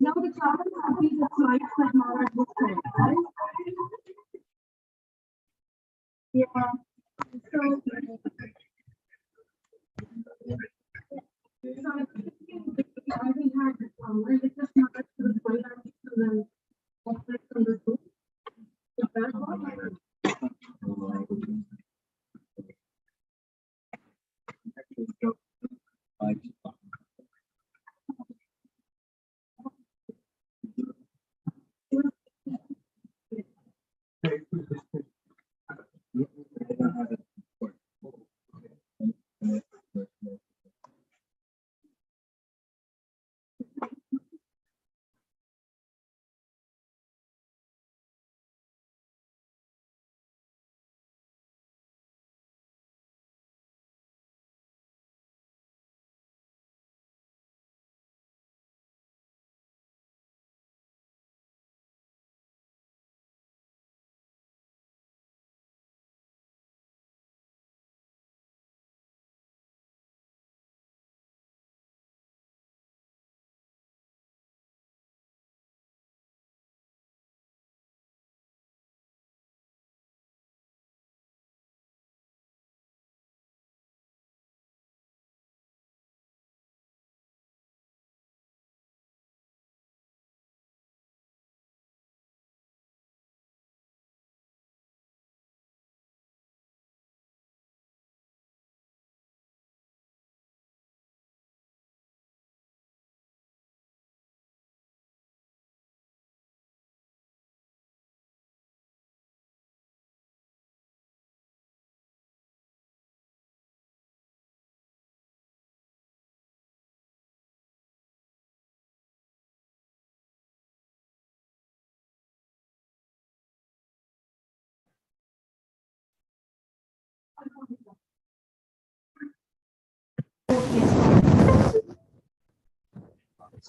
Now the challenge will be the slides that Maharaj was saying, right? Yeah. So I will have I request Maharaj to the point to the office on the group.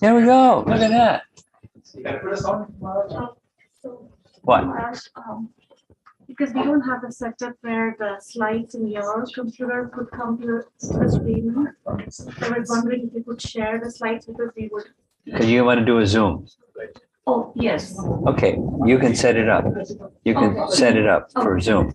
There we go. Look at that. What? Because we don't have a setup where the slides in your computer could come to the screen. I was wondering if you could share the slides because we would. Because you want to do a Zoom. Oh, yes. Okay, you can set it up. You can set it up for Zoom.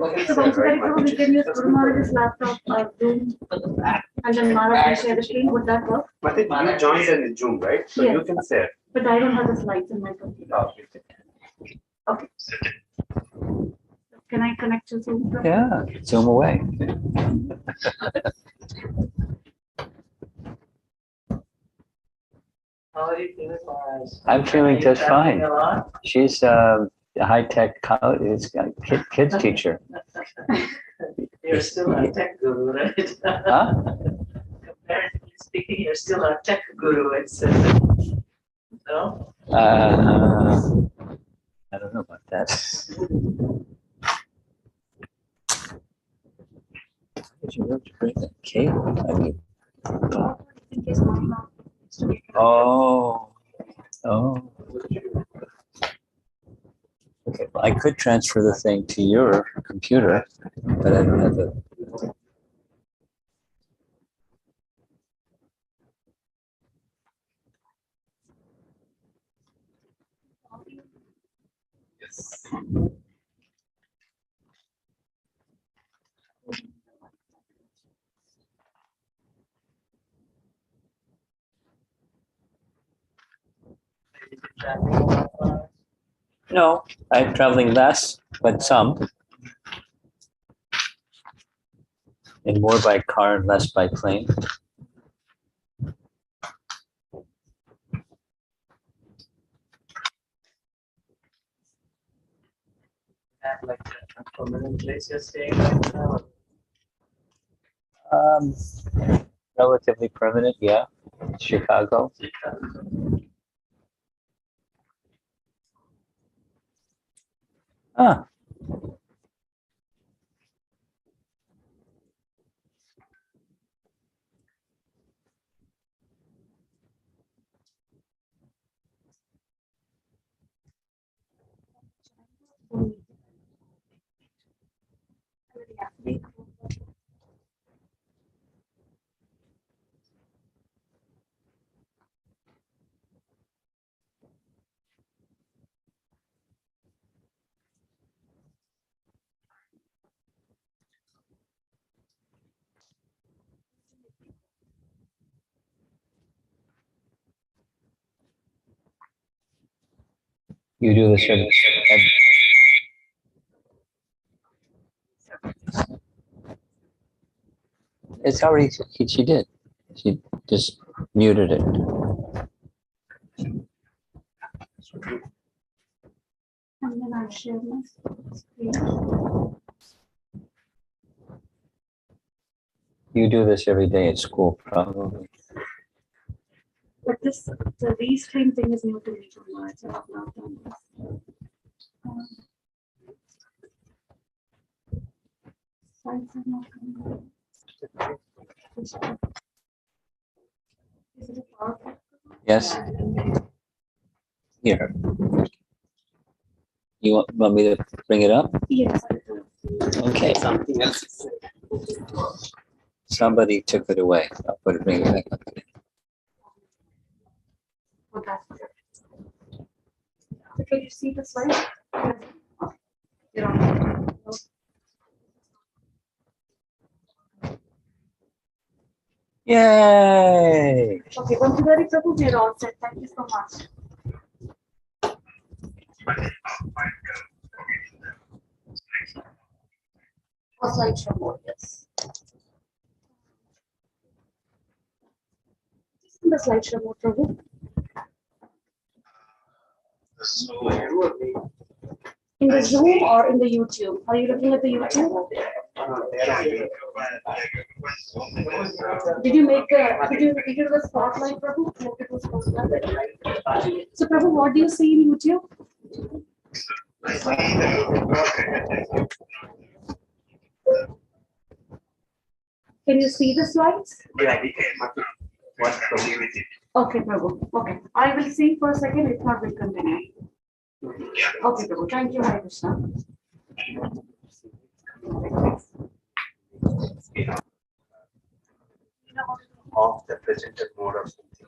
Okay. So Bhagavad-Gita, we can use Guru Maharaj's laptop or Zoom and then Maharaj can share the screen. Would that work? I think you joined in Zoom, right? So yes. You can share. But I don't have the slides in my computer. Okay. Can I connect to Zoom? Yeah, Zoom away. How are you feeling, Maharaj? I'm feeling just fine. She's a high-tech college kids teacher. You're still a tech guru, right? Huh? Comparatively speaking, you're still a tech guru. It's no. I don't know about that. Did you have to bring that cable? I mean, oh. Okay, well, I could transfer the thing to your computer, but I don't have the. Yes. No, I'm traveling less, but some. And more by car and less by plane. Like a permanent place you're staying right now? Relatively permanent, yeah. Chicago. Ah. You do this every. It's already, she did. She just muted it. And then I'll share my screen. You do this every day at school, probably. But this, the restream thing is new to me too much. I have not done this. Slides are not coming. Is it a PowerPoint? Yes? Here. You want me to bring it up? Yes, I do. Okay. Something else is Somebody took it away. I'll put it, bring it back up. Oh, that's it. So can you see the slide? You know. Yay! Okay, Vanchudari Prabhu, we're all set. Thank you so much. Oh, slideshow mode, yes. In the slideshow mode, Prabhu. In the Zoom or in the YouTube? Are you looking at the YouTube? Did you make the spotlight, Prabhu? Make it was spotlight. So, Prabhu, what do you see in YouTube? Can you see the slides? Okay, Prabhu. Okay. I will see for a second. If not, we'll continue. Okay, Prabhu. Thank you, Hare Krishna. off the presented mode or something.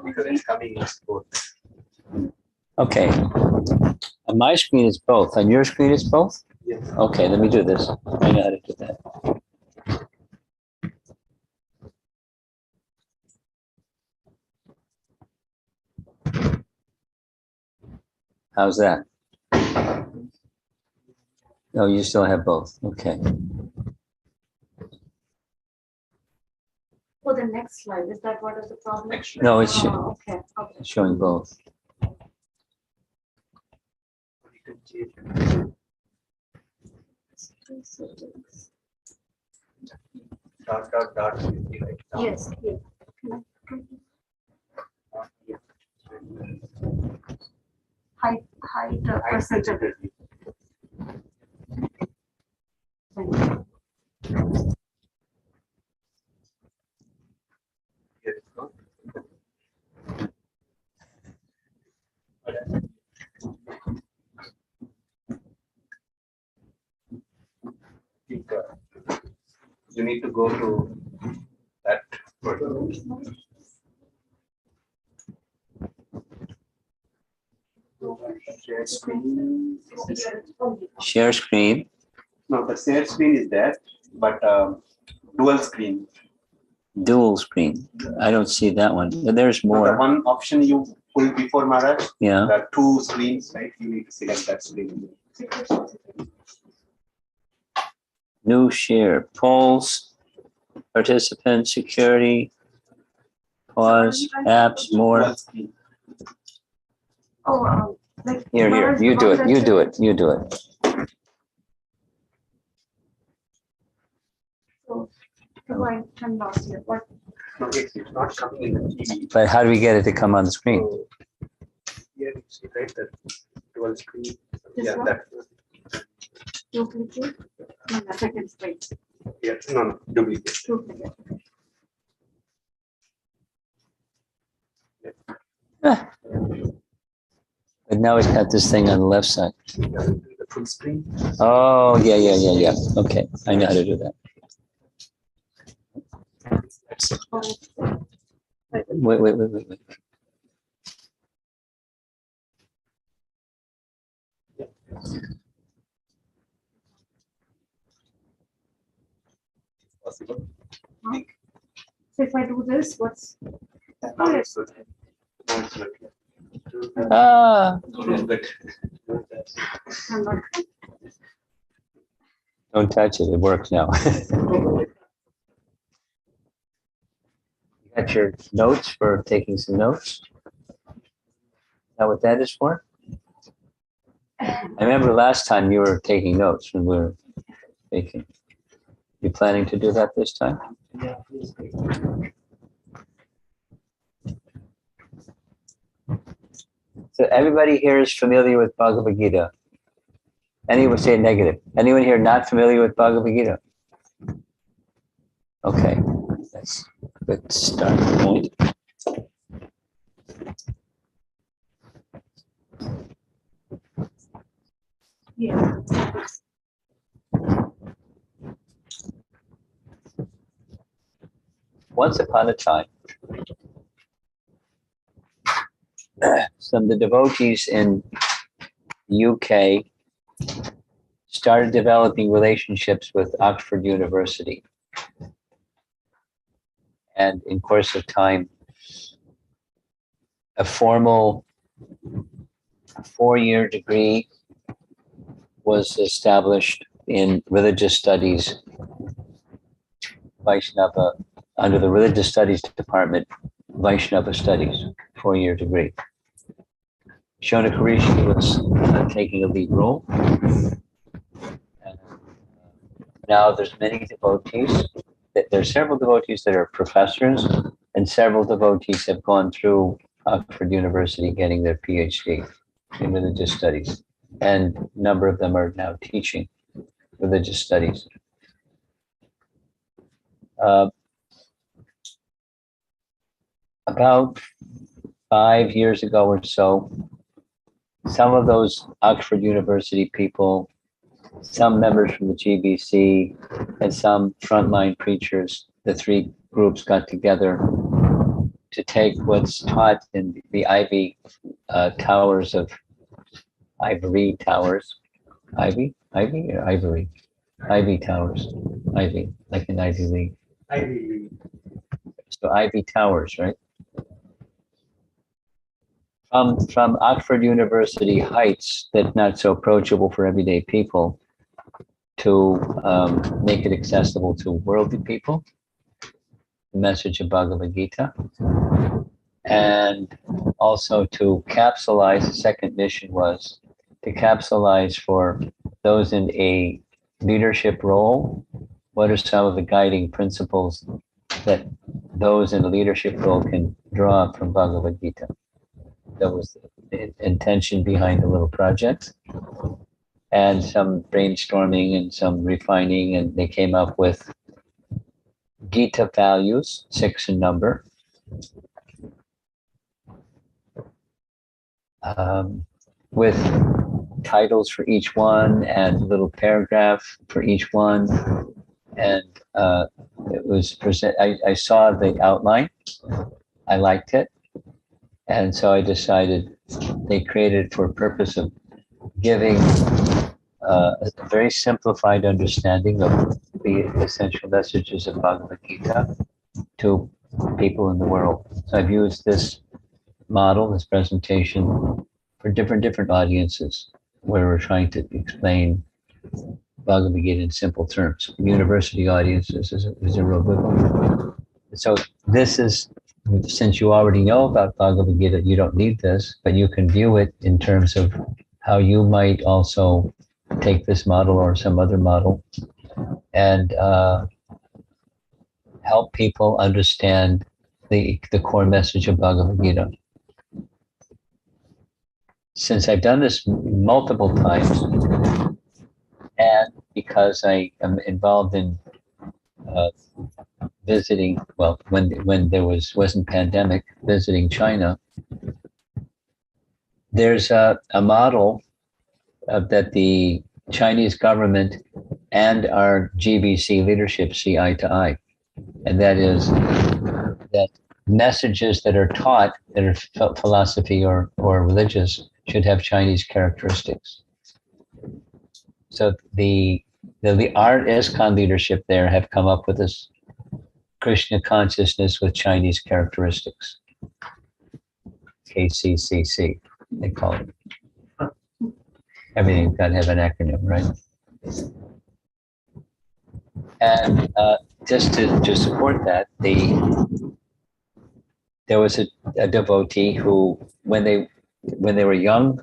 Because it's coming in both. Okay. On my screen is both. On your screen is both? Yes. Okay, let me do this. I know how to do that. How's that? Oh, you still have both. Okay. For the next slide, is that what is the problem? No, it's Okay. Okay. showing both. Dot. Yes. Yes. Height percentage. You need to go to that. Share screen. Share screen. No, the share screen is there, but dual screen. Dual screen. I don't see that one. But there's The more. one option you pull before Maharaj, Yeah. there are two screens, right? You need to select that screen. New share. Polls. Participants. Security. Pause. Apps. More. Dual screen. Oh, like Here. You do it. You do it. You do it. So I can lost here. What? No, it's not coming in the TV. But how do we get it to come on the screen? So, here you see, right? The dual screen. This Yeah, one? that. Duplicate? No, no, second straight. Yeah, no, duplicate. Duplicate. Ah. But now it's got this thing on the left side. The full screen. Oh, yeah. Okay, I know how to do that. Wait. Possible. So if I do this, what's? Now it's okay. Now it's okay. Ah, don't touch it. It works now. You got your notes for taking some notes? Is that what that is for? I remember last time you were taking notes when we were speaking. You planning to do that this time? Yeah, please. So everybody here is familiar with Bhagavad-Gita. Anyone say negative? Anyone here not familiar with Bhagavad-Gita? Okay, that's a good start point. Yeah. Once upon a time, some of the devotees in UK started developing relationships with Oxford University. And in course of time, a formal 4-year degree was established in religious studies, Vaishnava, under the religious studies department, Vaishnava studies, 4-year degree. Shonaka Rishi was taking a lead role. And now there's many devotees. There's several devotees that are professors, and several devotees have gone through Oxford University getting their PhD in religious studies. And a number of them are now teaching religious studies. About 5 years ago or so, some of those Oxford University people, some members from the GBC, and some frontline preachers, the 3 groups got together to take what's taught in the Ivy Towers of Ivory Towers. Ivy or Ivory? Ivy Towers. Ivy, like an Ivy League. Ivy. So Ivy Towers, right? From Oxford University Heights, that's not so approachable for everyday people, to make it accessible to worldly people, the message of Bhagavad-Gita, and also to capsulize. The second mission was to capsulize for those in a leadership role. What are some of the guiding principles that those in a leadership role can draw from Bhagavad-Gita? That was the intention behind the little project, and some brainstorming and some refining, and they came up with Gita values, 6 in number, with titles for each one and a little paragraph for each one. And it was I saw the outline, I liked it. And so I decided they created it for a purpose of giving a very simplified understanding of the essential messages of Bhagavad Gita to people in the world. So I've used this model, this presentation, for different audiences where we're trying to explain Bhagavad Gita in simple terms. University audiences is a real good one. So this is, since you already know about Bhagavad Gita, you don't need this, but you can view it in terms of how you might also take this model or some other model and help people understand the core message of Bhagavad Gita. Since I've done this multiple times, and because I am involved in visiting, well, when there wasn't pandemic, visiting China, there's a model that the Chinese government and our GBC leadership see eye to eye. And that is that messages that are taught that are philosophy or religious should have Chinese characteristics. So the our ISKCON leadership there have come up with this Krishna consciousness with Chinese characteristics, KCCC. they call it. Everything's got to have an acronym, right? And just to support that, there was a devotee who, when they were young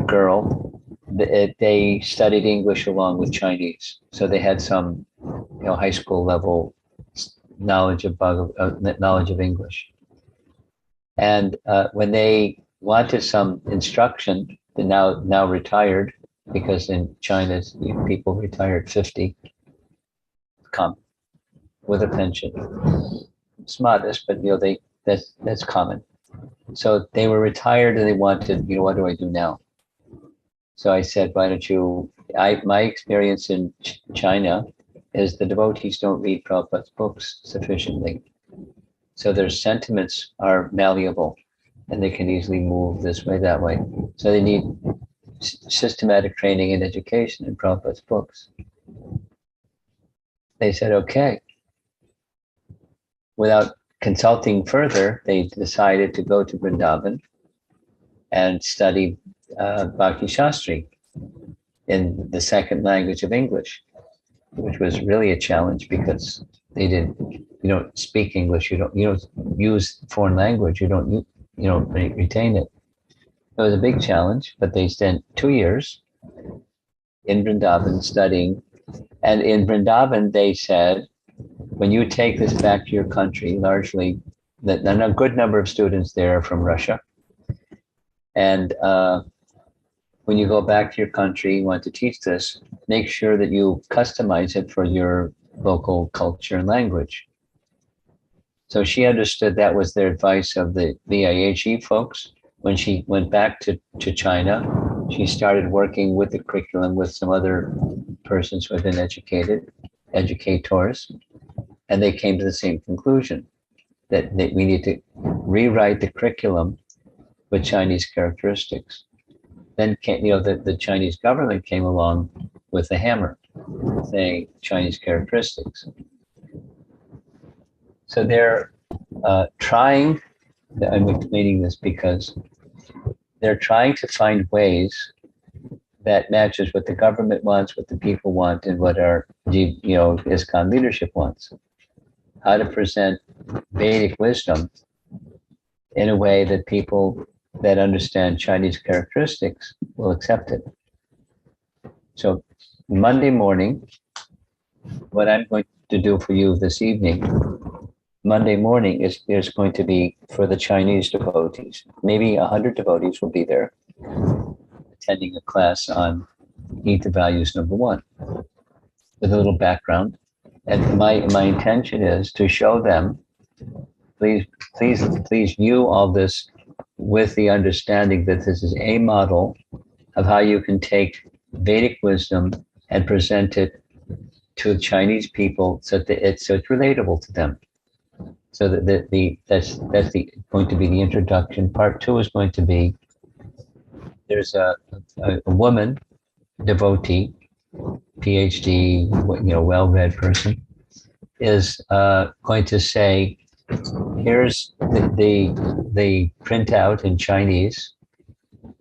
girl, they studied English along with Chinese, so they had some, high school level knowledge of English. And when they wanted some instruction, they're now retired, because in China people retire at 50, come with a pension. It's modest, but that's common. So they were retired and they wanted, what do I do now? So I said, why don't you? My experience in China is the devotees don't read Prabhupada's books sufficiently, so their sentiments are malleable, and they can easily move this way, that way. So they need systematic training and education in Prabhupada's books. They said, okay. Without consulting further, they decided to go to Vrindavan and study Bhakti Shastri in the second language of English, which was really a challenge because you don't speak English, you don't use foreign language, you don't retain it. It was a big challenge, but they spent 2 years in Vrindavan studying. And in Vrindavan, they said, when you take this back to your country, largely, that a good number of students there are from Russia. And when you go back to your country, you want to teach this, make sure that you customize it for your local culture and language. So she understood that was their advice of the VIHE folks. When she went back to China, she started working with the curriculum with some other persons who had been educators, and they came to the same conclusion, that we need to rewrite the curriculum with Chinese characteristics. Then came, the Chinese government came along with a hammer, saying Chinese characteristics. So they're trying, I'm explaining this because they're trying to find ways that matches what the government wants, what the people want, and what our ISKCON leadership wants. How to present Vedic wisdom in a way that people that understand Chinese characteristics will accept it. So Monday morning, what I'm going to do for you this evening, Monday morning there's going to be for the Chinese devotees. Maybe 100 devotees will be there attending a class on Gita Values number 1 with a little background. And my intention is to show them, please view all this with the understanding that this is a model of how you can take Vedic wisdom and present it to Chinese people so that it's relatable to them. So that that's going to be the introduction. Part 2 is going to be, there's a woman devotee, PhD, well-read person, is going to say, here's the printout in Chinese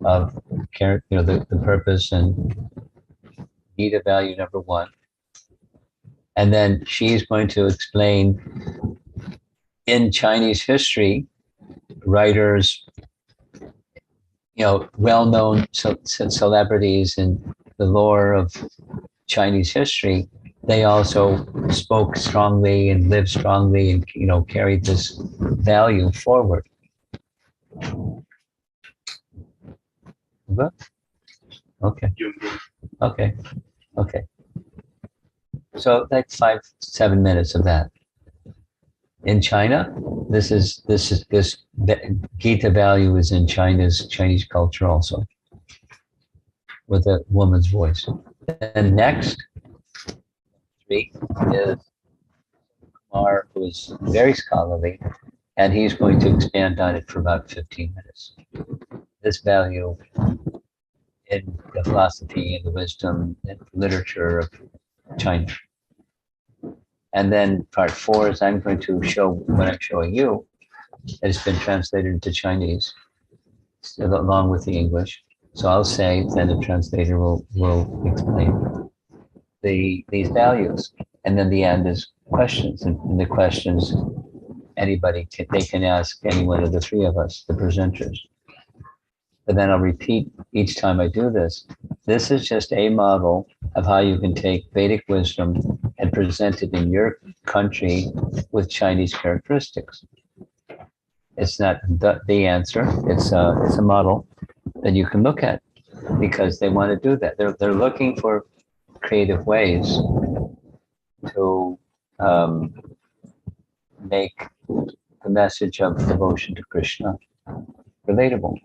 of the purpose and Gita value number 1. And then she's going to explain in Chinese history, writers, well-known celebrities in the lore of Chinese history, they also spoke strongly and lived strongly and carried this value forward. Okay. So that's 5-7 minutes of that. In China, this Gita value is in Chinese culture also, with a woman's voice. And next 3 is Kumar, who is very scholarly, and he's going to expand on it for about 15 minutes. This value in the philosophy and the wisdom and literature of China. And then part 4 is I'm going to show what I'm showing you. It's been translated into Chinese. along with the English. So I'll say, then the translator will explain these values. And then the end is questions. And the questions, they can ask any one of the three of us, the presenters. But then I'll repeat each time I do this. This is just a model of how you can take Vedic wisdom and present it in your country with Chinese characteristics. It's not the answer. It's a model that you can look at because they want to do that. They're looking for creative ways to make the message of devotion to Krishna relatable.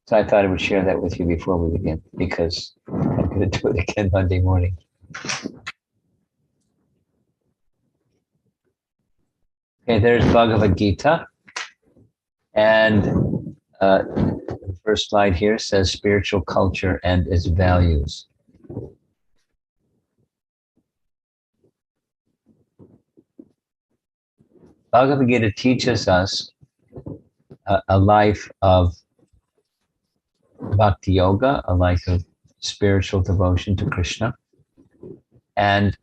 So I thought I would share that with you before we begin, because I'm going to do it again Monday morning. Okay, there's Bhagavad-Gita. And the first slide here says spiritual culture and its values. Bhagavad-Gita teaches us a life of bhakti yoga, a life of spiritual devotion to Krishna. And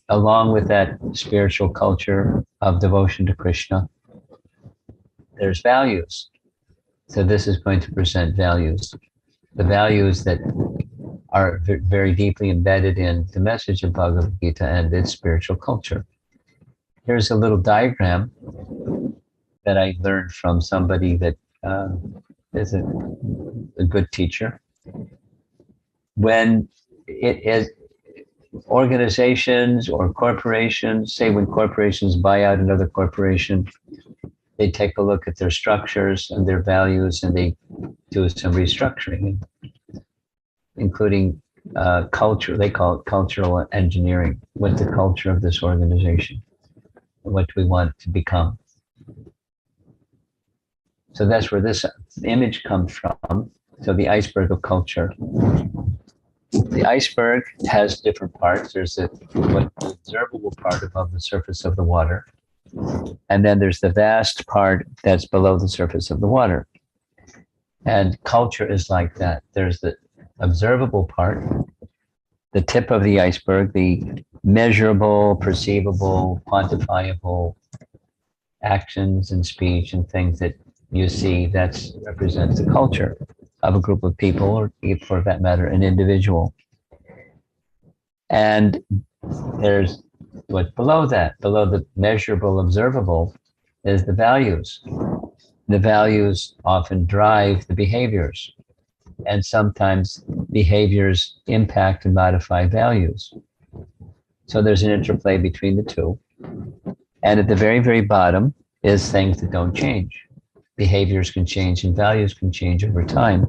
along with that spiritual culture of devotion to Krishna, there's values. So this is going to present values. The values that are very deeply embedded in the message of Bhagavad Gita and its spiritual culture. Here's a little diagram that I learned from somebody that is a good teacher. When it is organizations or corporations, say when corporations buy out another corporation, they take a look at their structures and their values and they do some restructuring, including culture. They call it cultural engineering. What's the culture of this organization? What do we want to become? So that's where this image comes from. So the iceberg of culture. The iceberg has different parts. There's the observable part above the surface of the water. And then there's the vast part that's below the surface of the water. And culture is like that. There's the observable part, the tip of the iceberg, the measurable, perceivable, quantifiable actions and speech and things that you see, that represents the culture of a group of people, or for that matter, an individual. And there's what's below that, below the measurable, observable, is the values. The values often drive the behaviors, and sometimes behaviors impact and modify values. So there's an interplay between the two. And at the very, very bottom is things that don't change. Behaviors can change and values can change over time,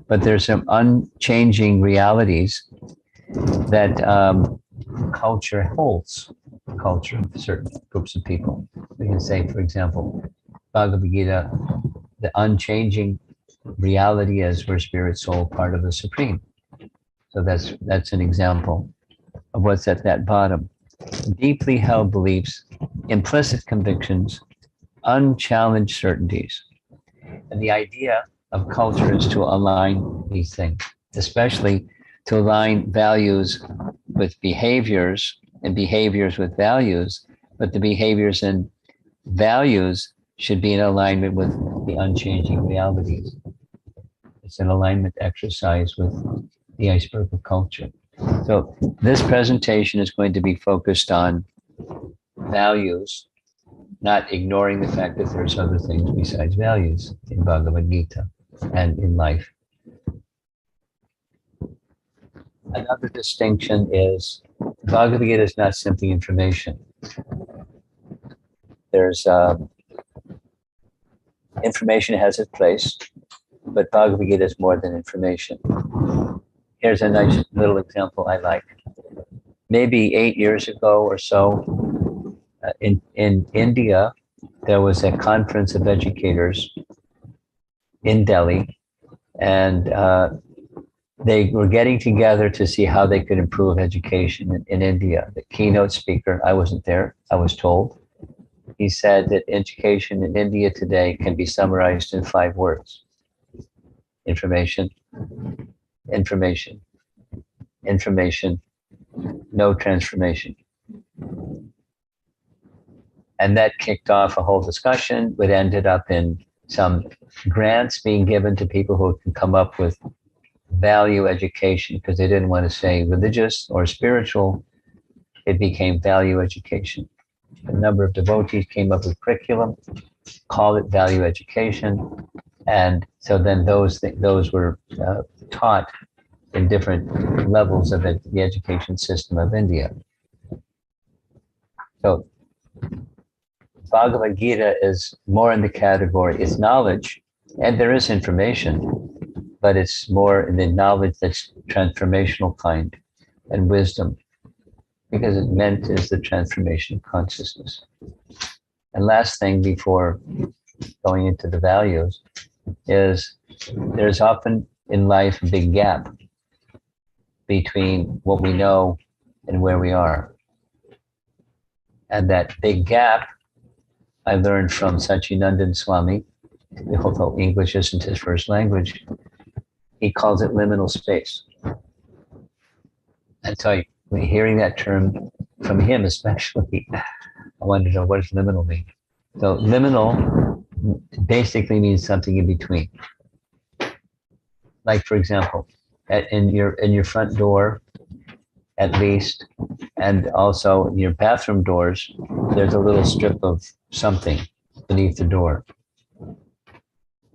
but there's some unchanging realities that culture holds, culture of certain groups of people. We can say, for example, Bhagavad Gita, the unchanging reality is we're spirit, soul, part of the Supreme. So that's an example of what's at that bottom. Deeply held beliefs, implicit convictions, unchallenged certainties. And the idea of culture is to align these things, especially to align values with behaviors and behaviors with values, but the behaviors and values should be in alignment with the unchanging realities. It's an alignment exercise with the iceberg of culture. So this presentation is going to be focused on values, not ignoring the fact that there's other things besides values in Bhagavad Gita and in life. Another distinction is Bhagavad Gita is not simply information. There's information has its place, but Bhagavad Gita is more than information. Here's a nice little example I like. Maybe 8 years ago or so, in India, there was a conference of educators in Delhi, and they were getting together to see how they could improve education in India. The keynote speaker, I wasn't there, I was told, he said that education in India today can be summarized in 5 words. Information, information, information, no transformation. And that kicked off a whole discussion, which ended up in some grants being given to people who can come up with value education, because they didn't want to say religious or spiritual. It became value education. A number of devotees came up with curriculum, called it value education. And so then those were taught in different levels of the education system of India. So Bhagavad-Gita is more in the category, it's knowledge, and there is information, but it's more in the knowledge that's transformational kind and wisdom, because it meant is the transformation of consciousness. And last thing before going into the values is there's often in life a big gap between what we know and where we are. And that big gap I learned from Satchidananda Swami, although English isn't his first language. He calls it liminal space. And so hearing that term from him especially, I wanted to know, what does liminal mean? So liminal basically means something in between. Like, for example, in your front door, at least, and also in your bathroom doors, there's a little strip of something beneath the door.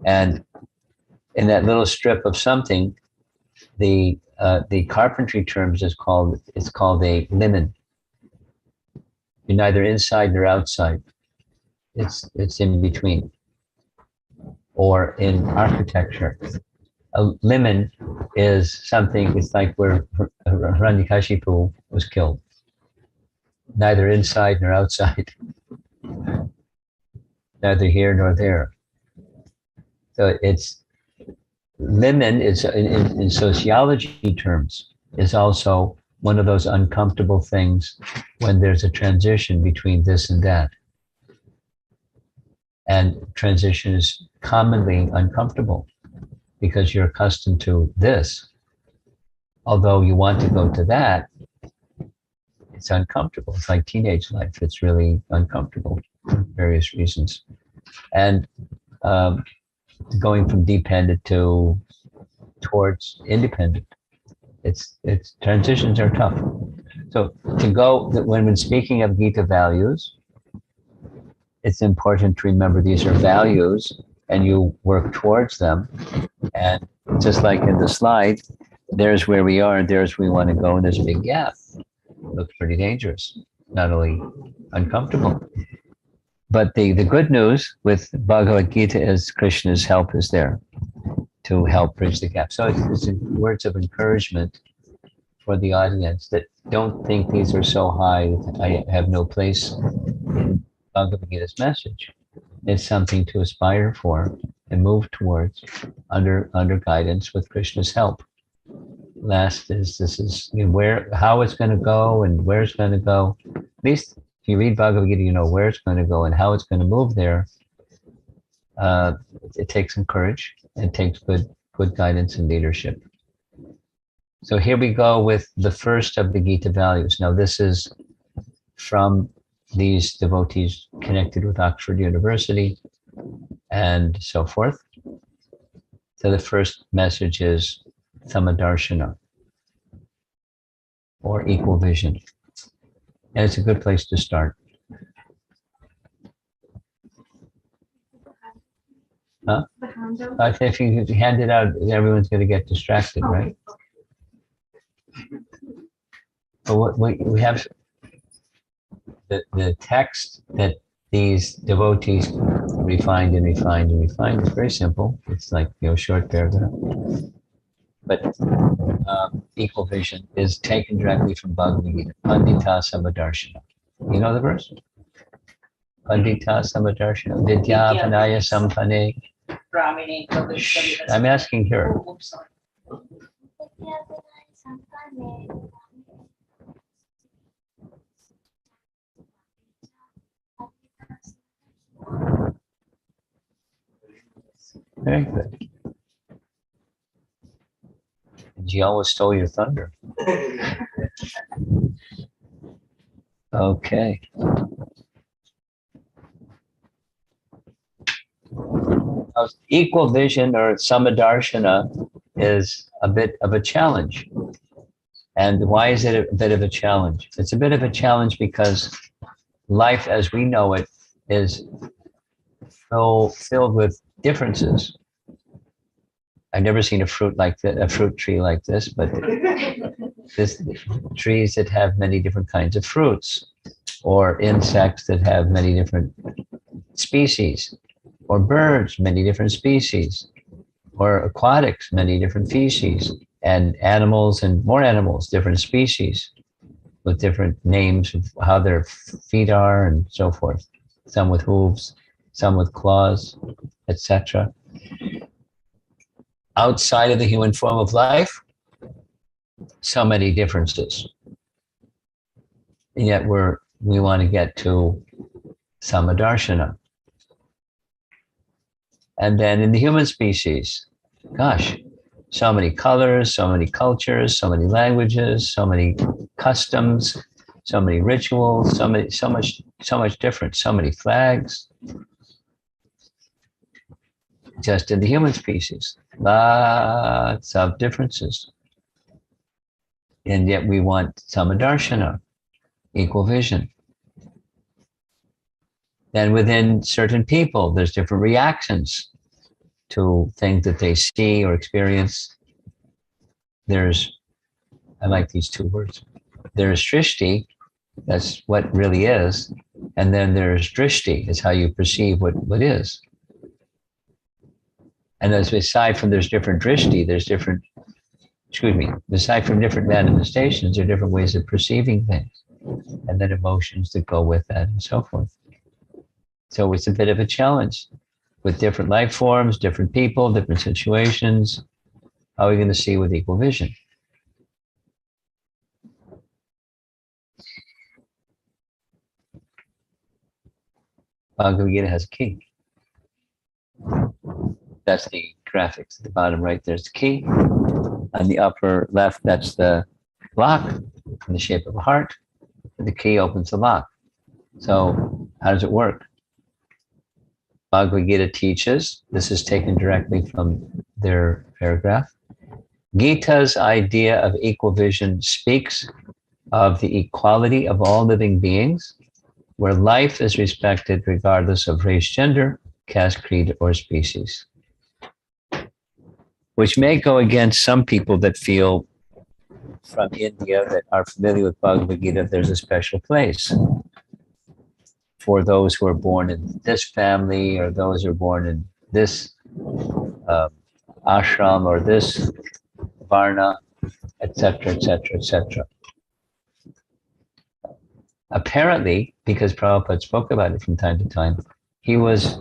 And in that little strip of something, the carpentry terms it's called a limen. You're neither inside nor outside. It's in between. Or in architecture, a limen is something, it's like where Hiranyakashipu was killed. Neither inside nor outside. Neither here nor there. So it's limen is in sociology terms is also one of those uncomfortable things when there's a transition between this and that. And transition is commonly uncomfortable because you're accustomed to this. Although you want to go to that, it's uncomfortable. It's like teenage life. It's really uncomfortable for various reasons. And going from dependent towards independent, it's transitions are tough. So when speaking of Gita values, it's important to remember these are values and you work towards them. And just like in the slide, there's where we are and there's where we want to go, and there's a big gap. Looks pretty dangerous, not only uncomfortable. But the good news with Bhagavad-Gita is Krishna's help is there to help bridge the gap. So it's words of encouragement for the audience that don't think these are so high that I have no place in Bhagavad-Gita's message. It's something to aspire for and move towards under guidance with Krishna's help. Last is how it's going to go and where it's going to go. At least if you read Bhagavad-Gita, you know where it's going to go and how it's going to move there. It takes some courage. It takes good guidance and leadership. So here we go with the first of the Gita values. Now this is from these devotees connected with Oxford University and so forth. So the first message is darsinah, or equal vision. And it's a good place to start. Huh? I think if you hand it out, everyone's going to get distracted, right? But what we have the text that these devotees refined and refined and refined is very simple. It's like a short paragraph. But equal vision is taken directly from Bhagavad-Gita. Pandita samadarshana. You know the verse? Pandita samadarshana. Vidya vanaya sampane. I'm asking her. Very good. And she almost stole your thunder. Okay. Equal vision or samadarshana is a bit of a challenge. And why is it a bit of a challenge? It's a bit of a challenge because life as we know it is filled with differences. I've never seen a fruit tree like this, but this trees that have many different kinds of fruits, or insects that have many different species, or birds, many different species, or aquatics, many different species, and animals and more animals, different species, with different names of how their feet are and so forth. Some with hooves, some with claws, etc. Outside of the human form of life, so many differences. And yet we want to get to samadarshana. And then in the human species, gosh, so many colors, so many cultures, so many languages, so many customs, so many rituals, so much different, so many flags. Just in the human species, lots of differences. And yet we want samadarshana, equal vision. Then within certain people, there's different reactions to things that they see or experience. I like these two words. There's shrishti, that's what really is. And then there's drishti, is how you perceive what is. And aside from there's different drishti, aside from different manifestations, there are different ways of perceiving things. And then emotions that go with that and so forth. So it's a bit of a challenge with different life forms, different people, different situations. How are we going to see with equal vision? Bhagavad-Gita has a key. That's the graphics. At the bottom right, there's the key. On the upper left, that's the lock in the shape of a heart. And the key opens the lock. So how does it work? Bhagavad-Gita teaches, this is taken directly from their paragraph, Gita's idea of equal vision speaks of the equality of all living beings, where life is respected regardless of race, gender, caste, creed, or species. Which may go against some people that feel from India that are familiar with Bhagavad-Gita, there's a special place for those who are born in this family, or those who are born in this ashram, or this varna, etc., etc., etc. Apparently, because Prabhupada spoke about it from time to time, he was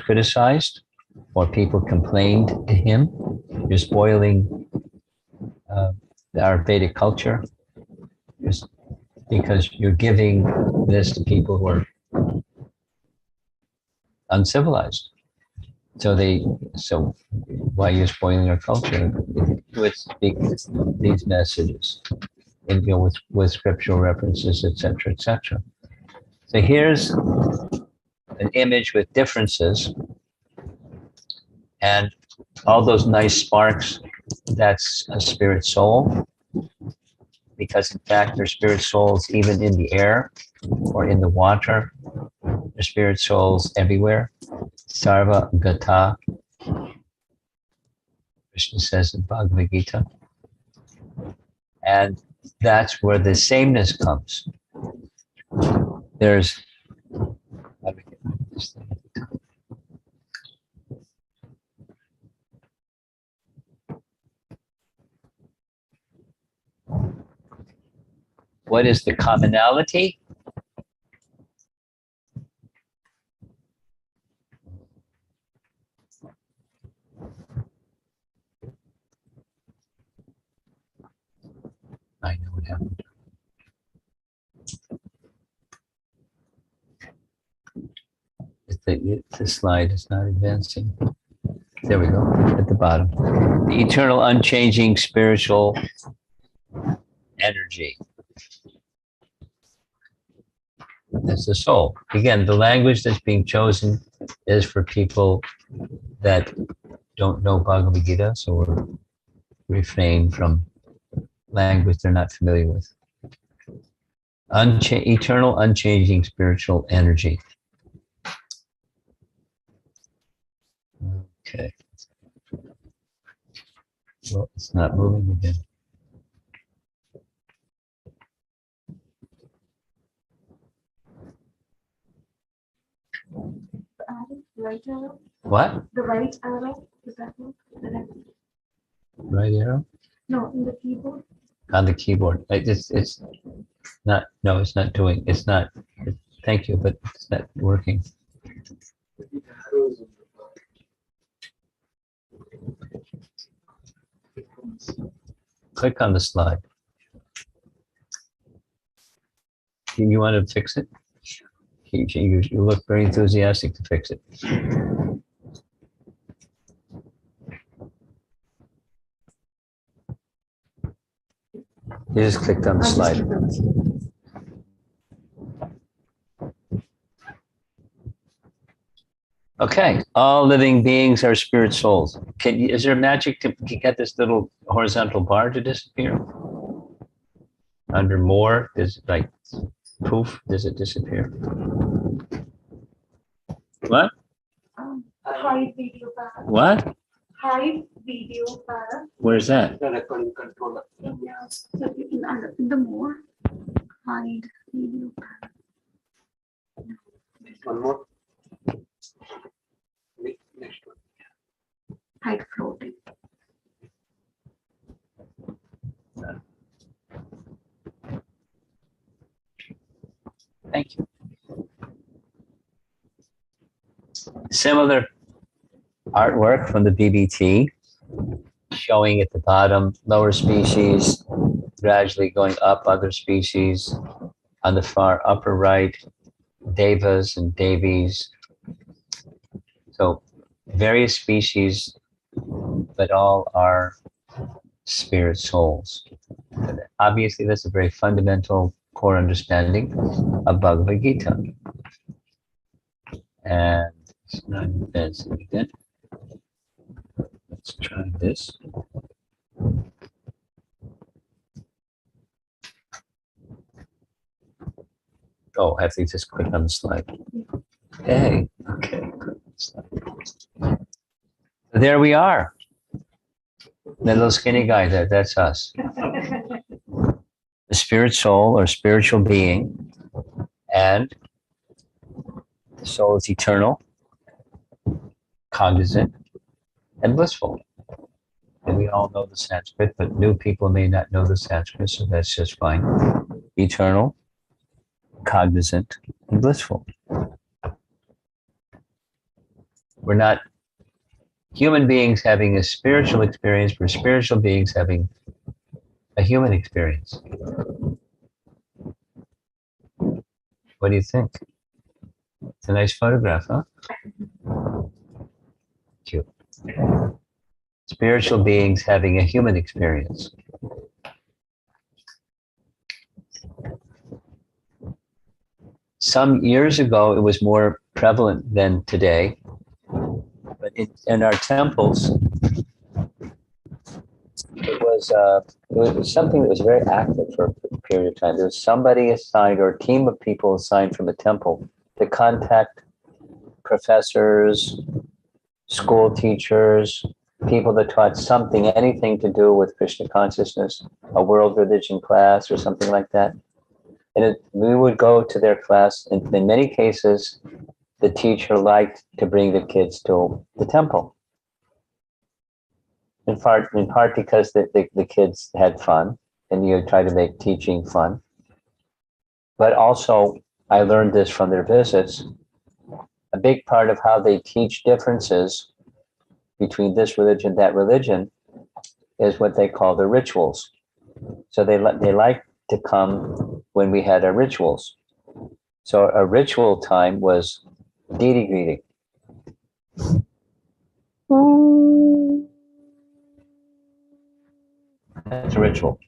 criticized, or people complained to him, you're spoiling our Vedic culture, because you're giving this to people who are uncivilized. So why are you spoiling our culture with these messages, and with scriptural references, etc., etc. So here's an image with differences, and all those nice sparks. That's a spirit soul, because in fact there's spirit souls even in the air or in the water. There's spirit souls everywhere. Sarva Gata, Krishna says in Bhagavad Gita. And that's where the sameness comes. There's, what is the commonality? I know what happened. the slide is not advancing. There we go, at the bottom. The eternal, unchanging spiritual energy. That's the soul. Again, the language that's being chosen is for people that don't know Bhagavad-Gita, so we're refrain from language they're not familiar with. Eternal, unchanging spiritual energy. Okay. Well, it's not moving again. Right arrow? What? The right arrow? Is that what? Right arrow? No, in the keyboard. On the keyboard. It's not, no, it's not doing, it's not, thank you, but it's not working. Click on the slide. You want to fix it? You look very enthusiastic to fix it. You just clicked on the slide. Okay, all living beings are spirit souls. Is there magic to get this little horizontal bar to disappear? Under more, is like poof, does it disappear? What? Hide video bar. What? Hide video bar. Where's that? The recording controller. Yeah, so in the more. Hide video bar. One more. Next one. Hide floating. Thank you. Similar artwork from the BBT, showing at the bottom lower species, gradually going up other species. On the far upper right, devas and devis. So various species, but all are spirit souls. And obviously, that's a very fundamental core understanding of Bhagavad-Gita. And it's not advancing again. Let's try this. Oh, I have to just click on the slide. Hey, okay. There we are. The little skinny guy, that's us. The spirit soul or spiritual being, and the soul is eternal, cognizant, and blissful. And we all know the Sanskrit, but new people may not know the Sanskrit, so that's just fine. Eternal, cognizant, and blissful. We're not human beings having a spiritual experience, we're spiritual beings having a human experience. What do you think? It's a nice photograph, huh? Cute. Spiritual beings having a human experience. Some years ago, it was more prevalent than today. But in our temples, it was something that was very active for a period of time. There was somebody assigned or a team of people assigned from the temple to contact professors, school teachers, people that taught something, anything to do with Krishna consciousness, a world religion class or something like that. And we would go to their class, and in many cases, the teacher liked to bring the kids to the temple. In part because the kids had fun, and you try to make teaching fun. But also, I learned this from their visits. A big part of how they teach differences between this religion, that religion, is what they call the rituals. So they like to come when we had our rituals. So a ritual time was Deity greeting. That's a ritual.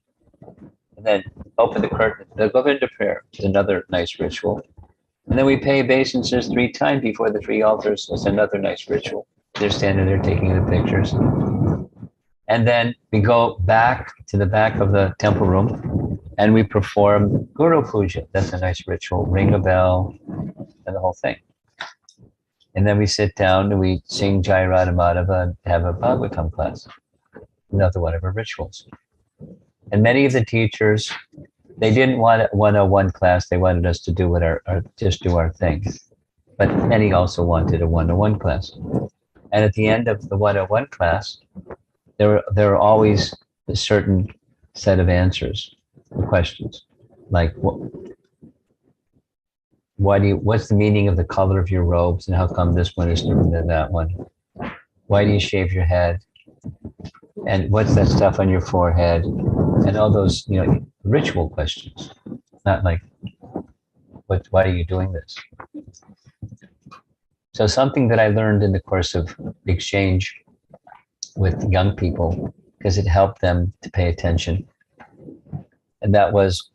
And then open the curtain. They'll go into prayer. It's another nice ritual. And then we pay obeisances 3 times before the 3 altars. It's another nice ritual. They're standing there taking the pictures. And then we go back to the back of the temple room and we perform Guru Puja. That's a nice ritual. Ring a bell and the whole thing. And then we sit down and we sing Jai Radha Madhava and have a Bhagavatam class. Another one of our rituals. And many of the teachers, they didn't want a 101 class. They wanted us to do just do our thing. But many also wanted a 101 class. And at the end of the 101 class, there are always a certain set of answers to questions. Like, what's the meaning of the color of your robes and how come this one is different than that one? Why do you shave your head? And what's that stuff on your forehead? And all those, ritual questions. Not like, why are you doing this? So something that I learned in the course of exchange with young people, because it helped them to pay attention. And that was,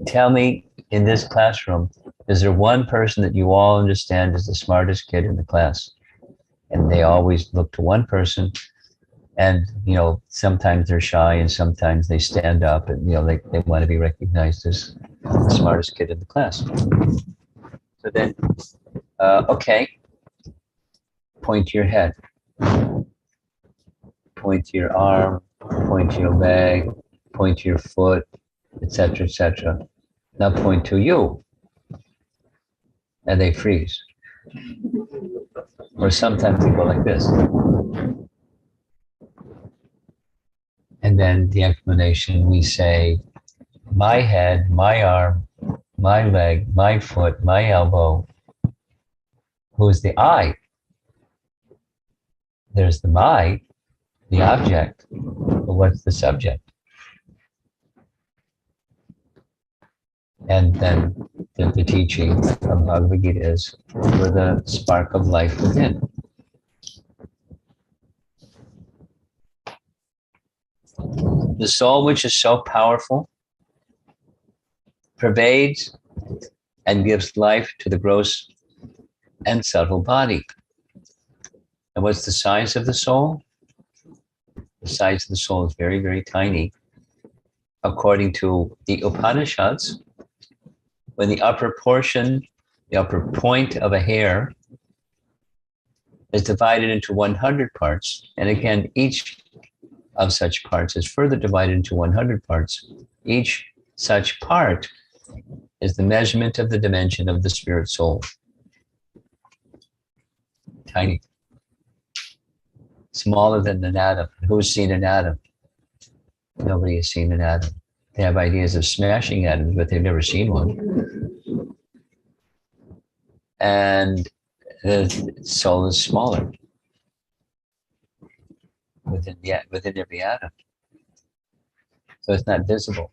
tell me in this classroom, is there one person that you all understand is the smartest kid in the class? And they always look to one person. And, sometimes they're shy and sometimes they stand up and, they want to be recognized as the smartest kid in the class. So then, okay, point to your head, point to your arm, point to your leg, point to your foot, etc., etc. Now point to you. And they freeze. Or sometimes they go like this. And then the explanation, we say, my head, my arm, my leg, my foot, my elbow. Who's the I? There's the my, the object, but what's the subject? And then the teaching of Bhagavad-Gita is, we're the spark of life within. The soul, which is so powerful, pervades and gives life to the gross and subtle body. And what's the size of the soul? The size of the soul is very, very tiny. According to the Upanishads, when the upper portion, the upper point of a hair is divided into 100 parts, and again, each of such parts is further divided into 100 parts. Each such part is the measurement of the dimension of the spirit soul. Tiny. Smaller than an atom. Who's seen an atom? Nobody has seen an atom. They have ideas of smashing atoms, but they've never seen one. And the soul is smaller within every atom. So it's not visible,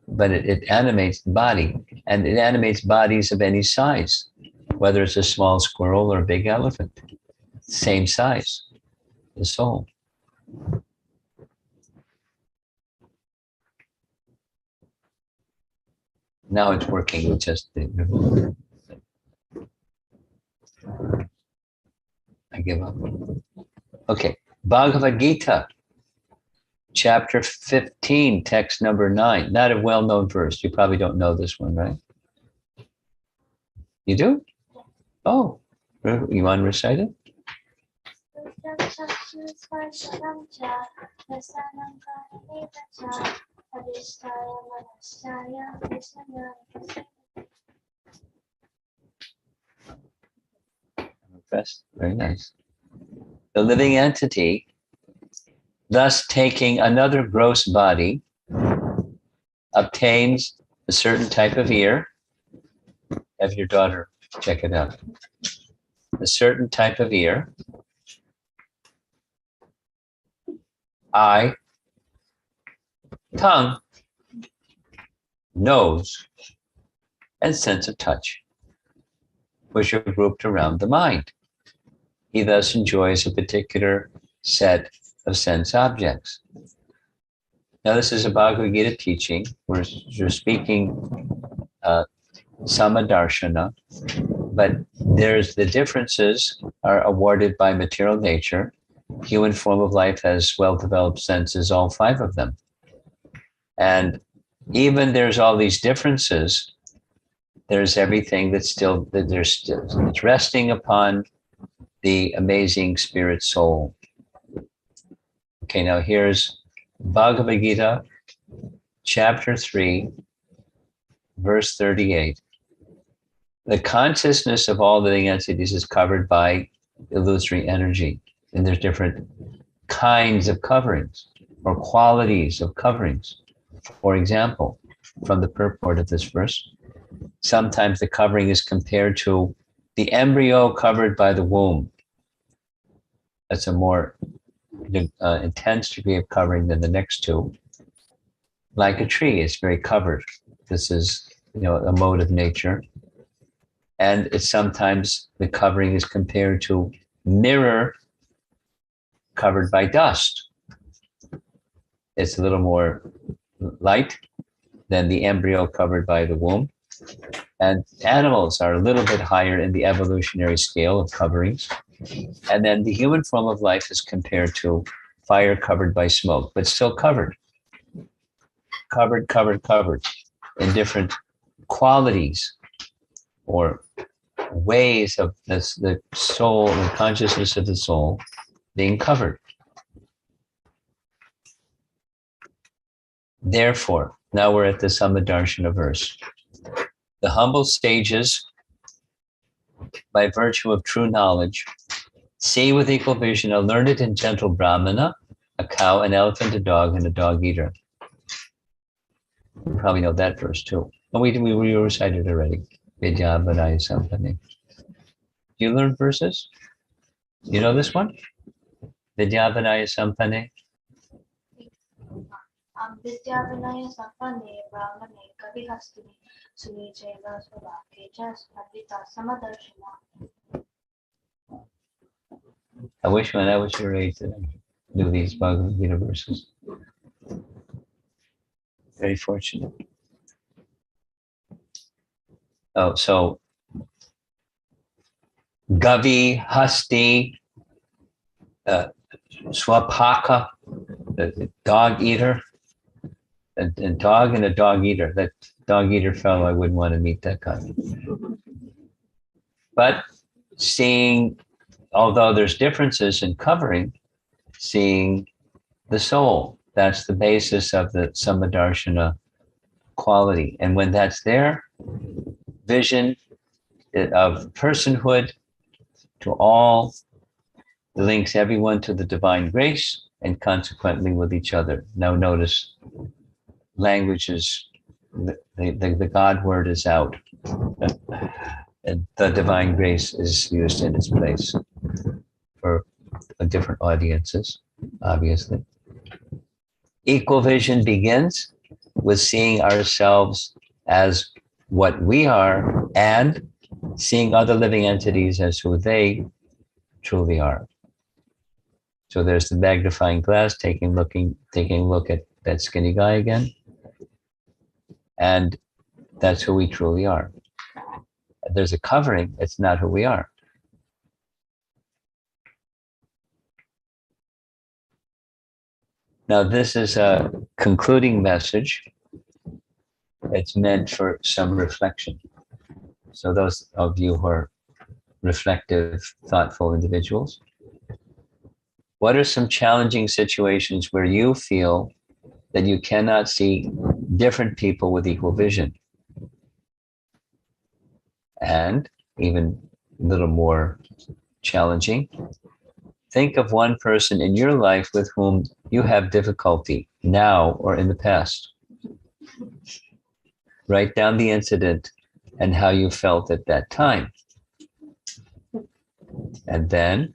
but it animates the body, and it animates bodies of any size, whether it's a small squirrel or a big elephant, same size, the soul. Now it's working with just the, I give up. Okay, Bhagavad-Gita, chapter 15, text number 9. Not a well-known verse. You probably don't know this one, right? You do? Oh, you want to recite it? Impressed. Very nice. The living entity, thus taking another gross body, obtains a certain type of ear. Have your daughter check it out. A certain type of ear, eye, tongue, nose, and sense of touch. which are grouped around the mind. He thus enjoys a particular set of sense objects. Now, this is a Bhagavad-Gita teaching. We're speaking Samadarshana, but there's the differences are awarded by material nature. Human form of life has well-developed senses, all 5 of them. And even there's all these differences, there's everything that's still, it's resting upon the amazing spirit soul. Okay, now here's Bhagavad-Gita, chapter 3, verse 38. The consciousness of all living entities is covered by illusory energy. And there's different kinds of coverings or qualities of coverings. For example, from the purport of this verse, sometimes the covering is compared to the embryo covered by the womb. That's a more intense degree of covering than the next 2. Like a tree, it's very covered. This is, a mode of nature. And it's sometimes the covering is compared to mirror covered by dust. It's a little more light than the embryo covered by the womb. And animals are a little bit higher in the evolutionary scale of coverings. And then the human form of life is compared to fire covered by smoke, but still covered. Covered in different qualities or ways of this, the soul, the consciousness of the soul being covered. Therefore, now we're at the Samadarshana verse. The humble sages, by virtue of true knowledge, see with equal vision a learned and gentle Brahmana, a cow, an elephant, a dog, and a dog-eater. You probably know that verse too. And we recited already. Vidya Vanaya Sampane. Do you learn verses? You know this one? Vidya Vanaya Sampane. Vidya Vinaya Sampane Brahmane Kavihastini Sunijeva Svavakeja Advita Samadarshana. I wish when I was your age that I do these Bhagavad-Gita verses. Very fortunate. Oh, so Gavi, Hasti, Swapaka, the dog eater, and dog and a dog eater. That dog eater fellow, I wouldn't want to meet that guy. But seeing, although there's differences in covering, seeing the soul, that's the basis of the Samadarshana quality. And when that's there, vision of personhood to all links everyone to the divine grace and consequently with each other. Now notice languages, the God word is out and the divine grace is used in its place for different audiences, obviously. Equal vision begins with seeing ourselves as what we are and seeing other living entities as who they truly are. So there's the magnifying glass, taking a look at that skinny guy again. And that's who we truly are. There's a covering, it's not who we are. Now, this is a concluding message. It's meant for some reflection. So those of you who are reflective, thoughtful individuals, what are some challenging situations where you feel that you cannot see different people with equal vision? And even a little more challenging, think of one person in your life with whom you have difficulty now or in the past. Write down the incident and how you felt at that time. And then,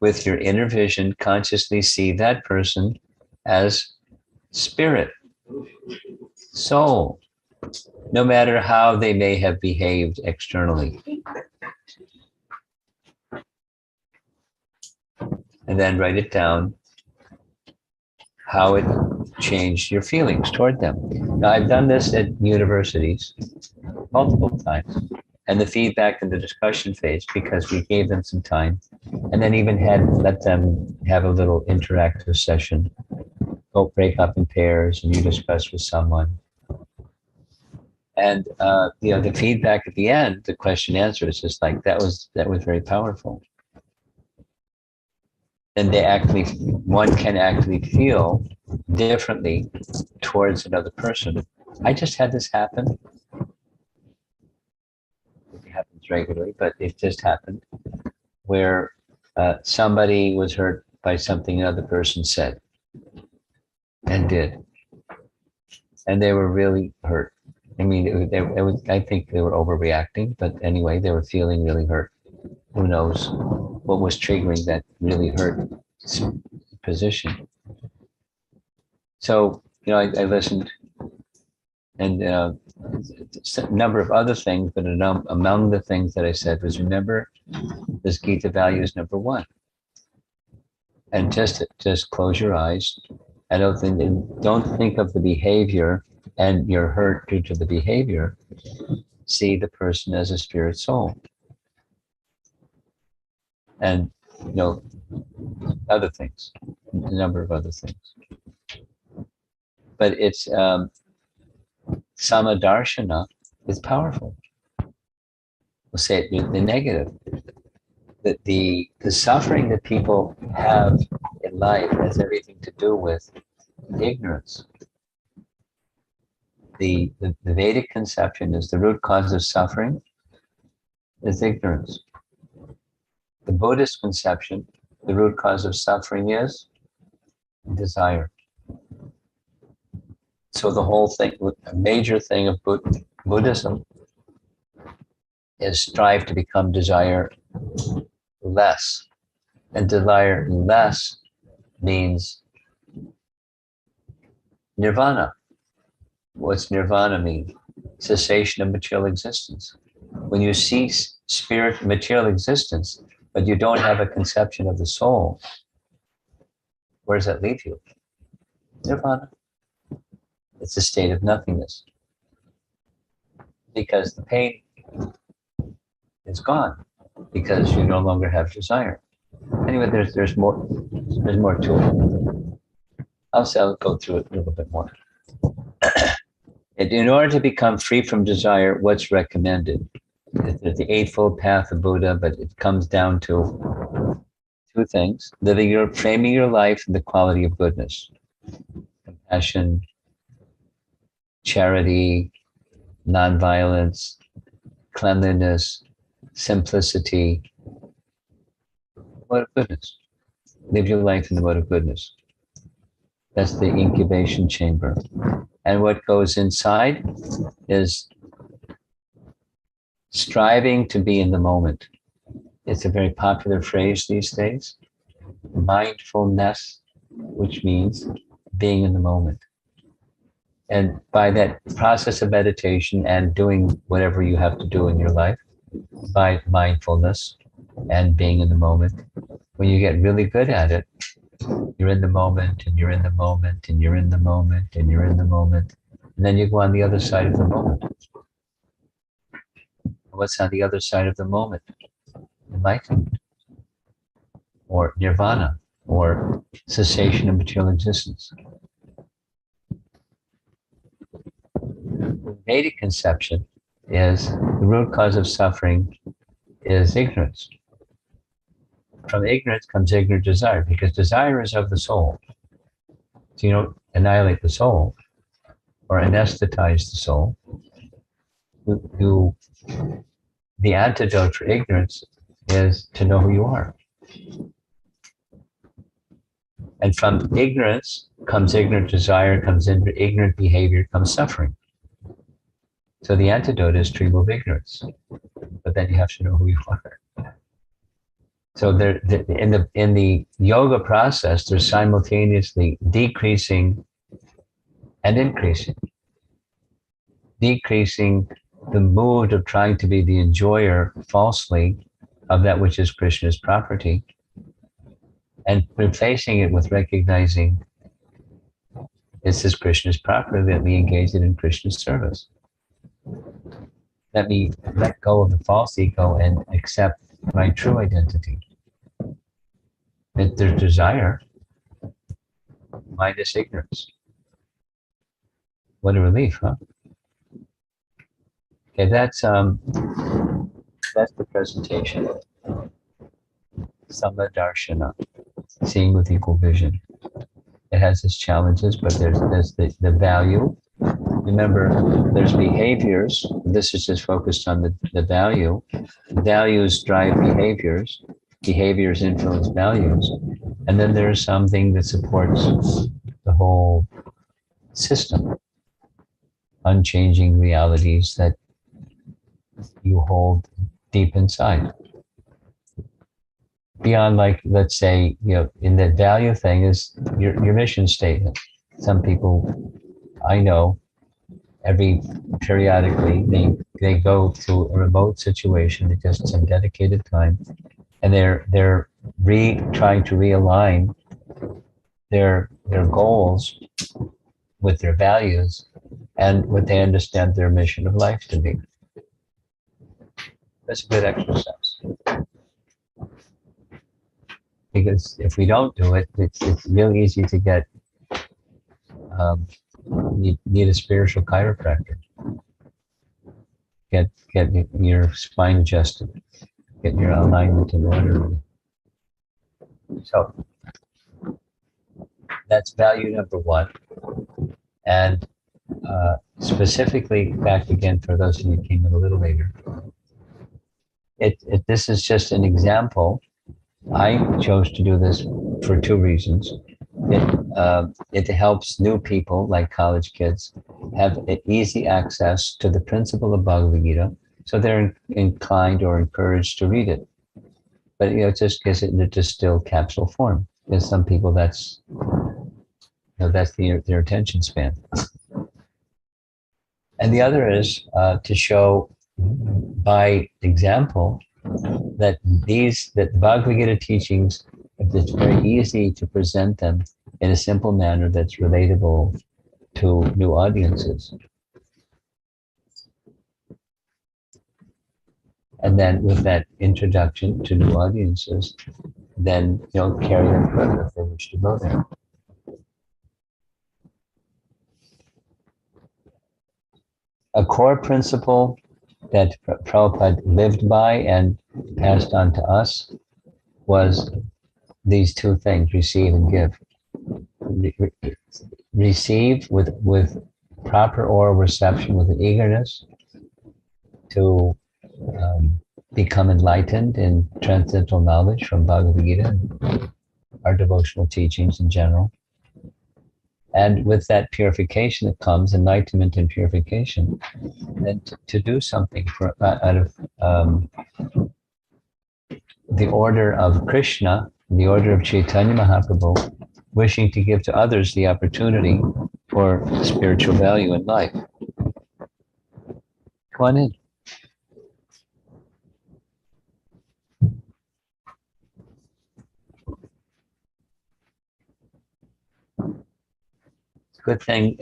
with your inner vision, consciously see that person as spirit, soul, no matter how they may have behaved externally. And then write it down, how it changed your feelings toward them. Now, I've done this at universities multiple times, and the feedback and the discussion phase, because we gave them some time, and then even let them have a little interactive session. Go break up in pairs, and you discuss with someone. And the feedback at the end, the question answer is just like that was very powerful. And one can actually feel differently towards another person. I just had this happen. It happens regularly, but it just happened where somebody was hurt by something another person said and did. And they were really hurt. I mean, I think they were overreacting, but anyway, they were feeling really hurt. Who knows what was triggering that really hurt position. So, I listened, and a number of other things, but among the things that I said was, remember, this Gita value is number one. And just close your eyes. Don't think of the behavior and your hurt due to the behavior. See the person as a spirit soul. And other things, a number of other things. But it's sama darshana is powerful. We'll say it the negative. That the suffering that people have in life has everything to do with ignorance. The Vedic conception is the root cause of suffering is ignorance. The Buddhist conception, the root cause of suffering is desire. So the whole thing, a major thing of Buddhism is strive to become desire less. And desire less means nirvana. What's nirvana mean? Cessation of material existence. When you cease material existence, but you don't have a conception of the soul, where does that leave you? Nirvana. It's a state of nothingness. Because the pain is gone, because you no longer have desire. Anyway, there's more to it. I'll go through it a little bit more. In order to become free from desire, what's recommended? It's the Eightfold Path of Buddha, but it comes down to two things: framing your life in the quality of goodness, compassion, charity, nonviolence, cleanliness, simplicity, mode of goodness. Live your life in the mode of goodness. That's the incubation chamber. And what goes inside is striving to be in the moment. It's a very popular phrase these days. Mindfulness, which means being in the moment. And by that process of meditation and doing whatever you have to do in your life, by mindfulness and being in the moment, when you get really good at it, you're in the moment, and you're in the moment, and you're in the moment, and you're in the moment. And then you go on the other side of the moment. What's on the other side of the moment? Enlightenment, or nirvana, or cessation of material existence. The Vedic conception is the root cause of suffering is ignorance. From ignorance comes ignorant desire, because desire is of the soul. So you don't annihilate the soul or anesthetize the soul. The antidote for ignorance is to know who you are. And from ignorance comes ignorant desire, comes ignorant behavior, comes suffering. So the antidote is to remove ignorance, but then you have to know who you are. So in the yoga process, they're simultaneously decreasing and increasing. decreasing the mood of trying to be the enjoyer falsely of that which is Krishna's property, and replacing it with recognizing this is Krishna's property, let me engage it in Krishna's service. Let me let go of the false ego and accept my true identity. That there's desire minus ignorance. What a relief, huh? Okay, that's the presentation. Sama darshana, seeing with equal vision. It has its challenges, but there's the value. Remember, there's behaviors. This is just focused on the value. Values drive behaviors. Behaviors influence values. And then there's something that supports the whole system. Unchanging realities that you hold deep inside. Beyond, like, let's say, in the value thing is your mission statement. Some people I know, periodically, they go through a remote situation at just some dedicated time, and they're trying to realign their goals with their values and what they understand their mission of life to be. That's a good exercise. Because if we don't do it, it's really easy to get, you need a spiritual chiropractor. Get your spine adjusted, get your alignment in order. So that's value number one. And specifically, back again for those of you who came in a little later, this is just an example. I chose to do this for two reasons. It helps new people, like college kids, have easy access to the principle of Bhagavad-Gita, so they're inclined or encouraged to read it. But just because in a distilled capsule form. There's some people that's their attention span. And the other is to show by example that Bhagavad Gita teachings, it's very easy to present them in a simple manner that's relatable to new audiences. And then with that introduction to new audiences, then carry them further if they wish to go there. A core principle that Prabhupada lived by and passed on to us was these two things: receive and give. Receive with proper oral reception, with an eagerness to become enlightened in transcendental knowledge from Bhagavad Gita and our devotional teachings in general. And with that purification that comes, enlightenment and purification, then to do something out of the order of Krishna, the order of Chaitanya Mahaprabhu, wishing to give to others the opportunity for spiritual value in life. Come on in. Good thing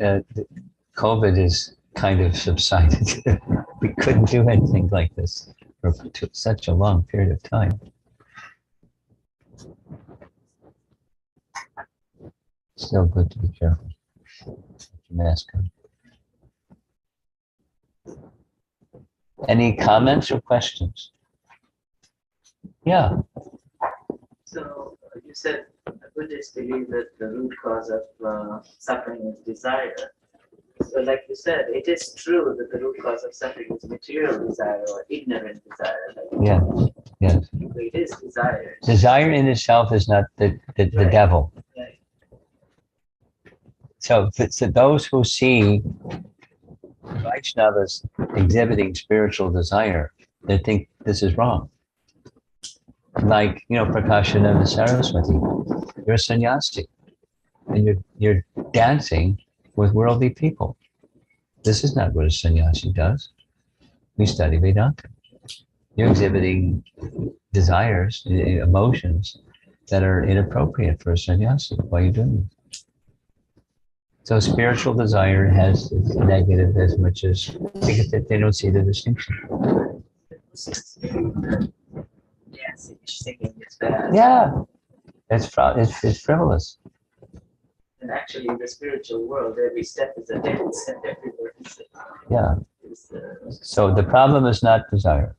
COVID is kind of subsided. We couldn't do anything like this for such a long period of time. Still good to be careful. Put your mask on. Any comments or questions? Yeah. So you said Buddhists believe that the root cause of suffering is desire. So like you said, it is true that the root cause of suffering is material desire or ignorant desire. Yeah. Yes. So it is desire. Desire in itself is not the Right. devil. Right. So those who see Vaishnavas exhibiting spiritual desire, they think this is wrong. Like, Prakashananda Saraswati, you're a sannyasi and you're dancing with worldly people. This is not what a sannyasi does. We study Vedanta. You're exhibiting desires, emotions that are inappropriate for a sannyasi. Why are you doing this? So spiritual desire has its negative as much as, because they don't see the distinction. Yes, thinking it's bad. Yeah, it's frivolous. And actually, in the spiritual world, every step is a dance, and every word Yeah. is So the problem is not desire.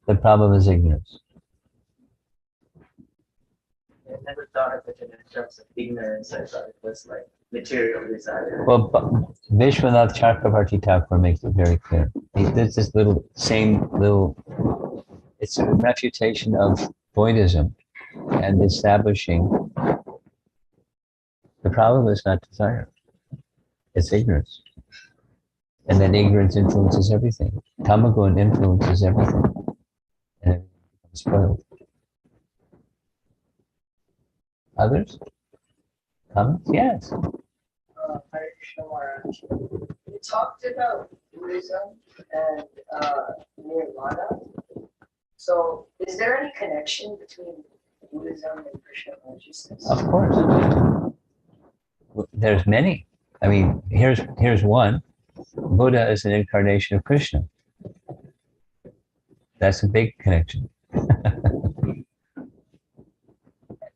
The problem is ignorance. I never thought of it in terms of ignorance. I thought it was like material desire. Well, Vishwanath Chakravarti Thakur makes it very clear. He did this it's a refutation of Buddhism and establishing the problem is not desire. It's ignorance. And then ignorance influences everything. Tamagun influences everything. And everything becomes spoiled. Others? Comments? Yes. Hare Krishna Maharaj. You talked about Buddhism and Nirvana. So, is there any connection between Buddhism and Krishna consciousness? Of course. There's many. I mean, here's one. Buddha is an incarnation of Krishna. That's a big connection.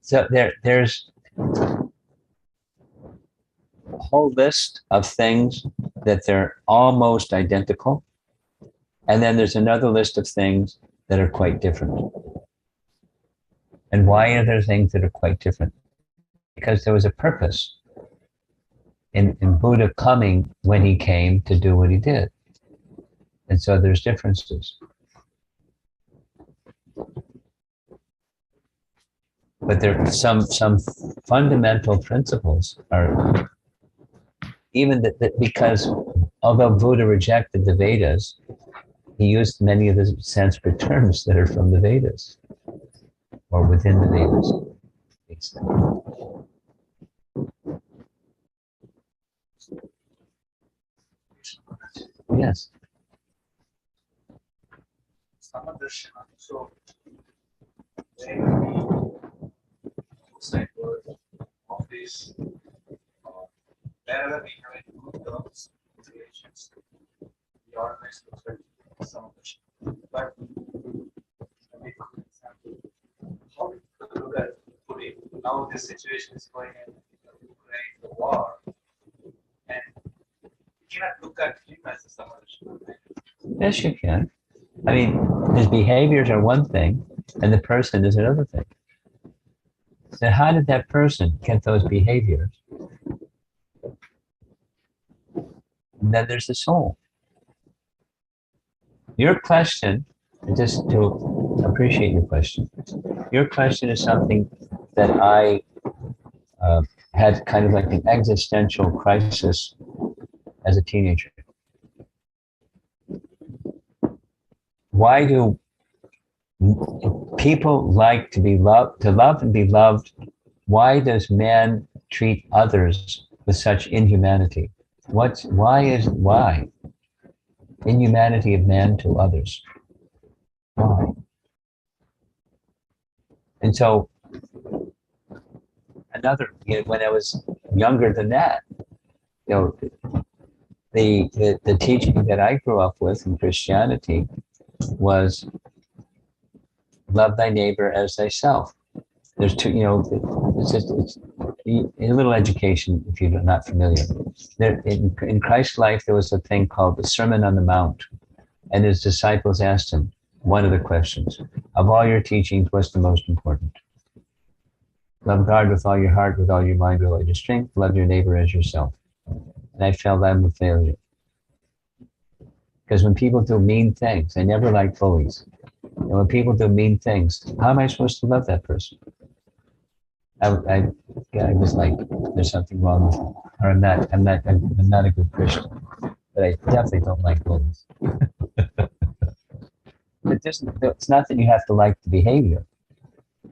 So there's a whole list of things that they're almost identical. And then there's another list of things that are quite different. And why are there things that are quite different? Because there was a purpose in Buddha coming when he came to do what he did. And so there's differences. But there are some fundamental principles are even that because although Buddha rejected the Vedas, he used many of the Sanskrit terms that are from the Vedas or within the Vedas. Yes. Samadarshana. So, outside world of this, wherever we have any good terms, relations, we always look at Samadarshana. But, how we look at today, now this situation is going in Ukraine, the war, and you cannot look at him as a Samadarshana. Yes, you can. I mean, his behaviors are one thing, and the person is another thing. So how did that person get those behaviors? And then there's the soul. Your question, just to appreciate your question, your question is something that I had kind of like an existential crisis as a teenager. Why do people like to be loved, to love and be loved? Why does man treat others with such inhumanity? Why? Inhumanity of man to others. Why? And so when I was younger than that, the teaching that I grew up with in Christianity was love thy neighbor as thyself. There's two, it's a little education if you're not familiar. In Christ's life, there was a thing called the Sermon on the Mount, and his disciples asked him one of the questions: of all your teachings, what's the most important? Love God with all your heart, with all your mind, with all your strength. Love your neighbor as yourself. And I felt I'm a failure. Because when people do mean things, I never like bullies. And when people do mean things, how am I supposed to love that person? I was like, there's something wrong with me. Or I'm not a good Christian. But I definitely don't like bullies. It's not that you have to like the behavior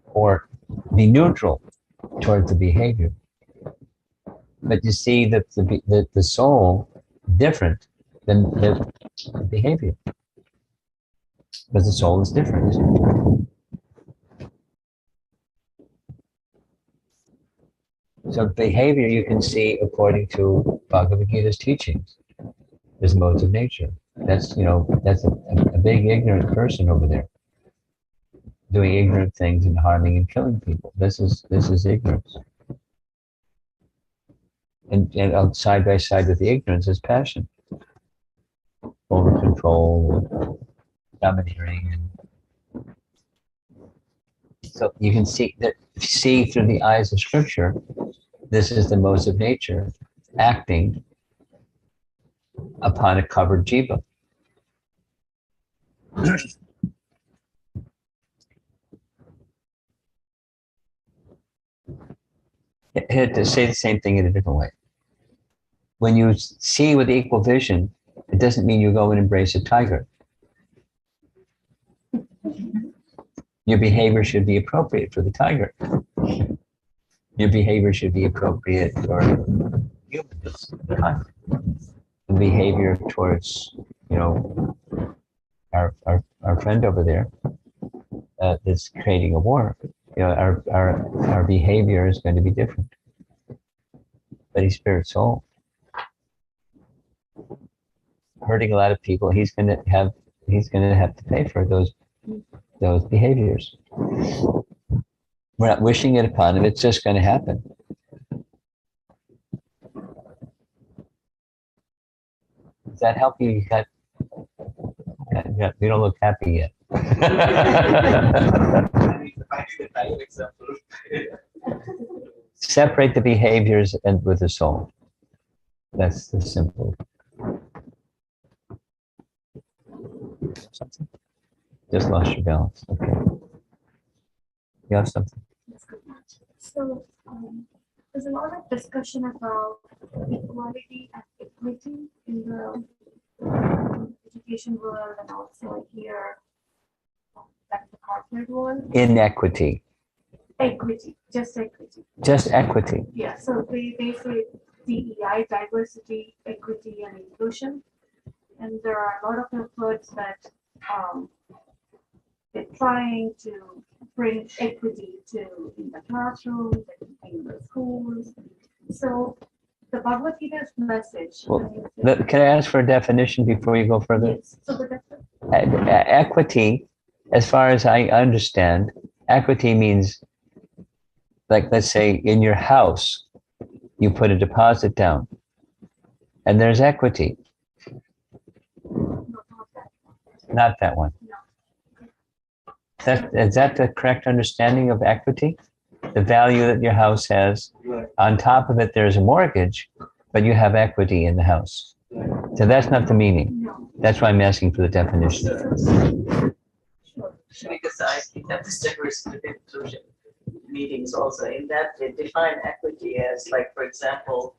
or be neutral toward the behavior. But you see that the soul different the behavior. Because the soul is different. So behavior you can see according to Bhagavad-Gita's teachings. There's modes of nature. That's, that's a big ignorant person over there, doing ignorant things and harming and killing people. This is ignorance. And side by side with the ignorance is passion, over control, domineering. So you can see through the eyes of Scripture, this is the modes of nature acting upon a covered jiva. To say the same thing in a different way. When you see with equal vision, it doesn't mean you go and embrace a tiger. Your behavior should be appropriate for the tiger. Your behavior should be appropriate for humans. The behavior towards, our friend over there that's creating a war. Our behavior is going to be different. But he's spirit soul. Hurting a lot of people, he's going to have to pay for those behaviors. We're not wishing it upon him, it's just going to happen. Does that help you? You don't look happy yet. Separate the behaviors and with the soul. That's the simple. Something? Just lost your balance. Okay. You have something? So there's a lot of discussion about equality and equity in the education world and also here, like the corporate world. Inequity. Equity, just equity. Just equity. Yeah, so they say DEI, diversity, equity, and inclusion. And there are a lot of efforts that they're trying to bring equity to in the classrooms, in the schools. So the Bhagavad-Gita's message. Can I ask for a definition before you go further? Yes. So the equity, as far as I understand, equity means, like, let's say in your house, you put a deposit down, and there's equity. Not that one. Is that the correct understanding of equity? The value that your house has. On top of it, there's a mortgage, but you have equity in the house. So that's not the meaning. That's why I'm asking for the definition. Because I think that this diversity inclusion meetings also, in that they define equity as, like, for example,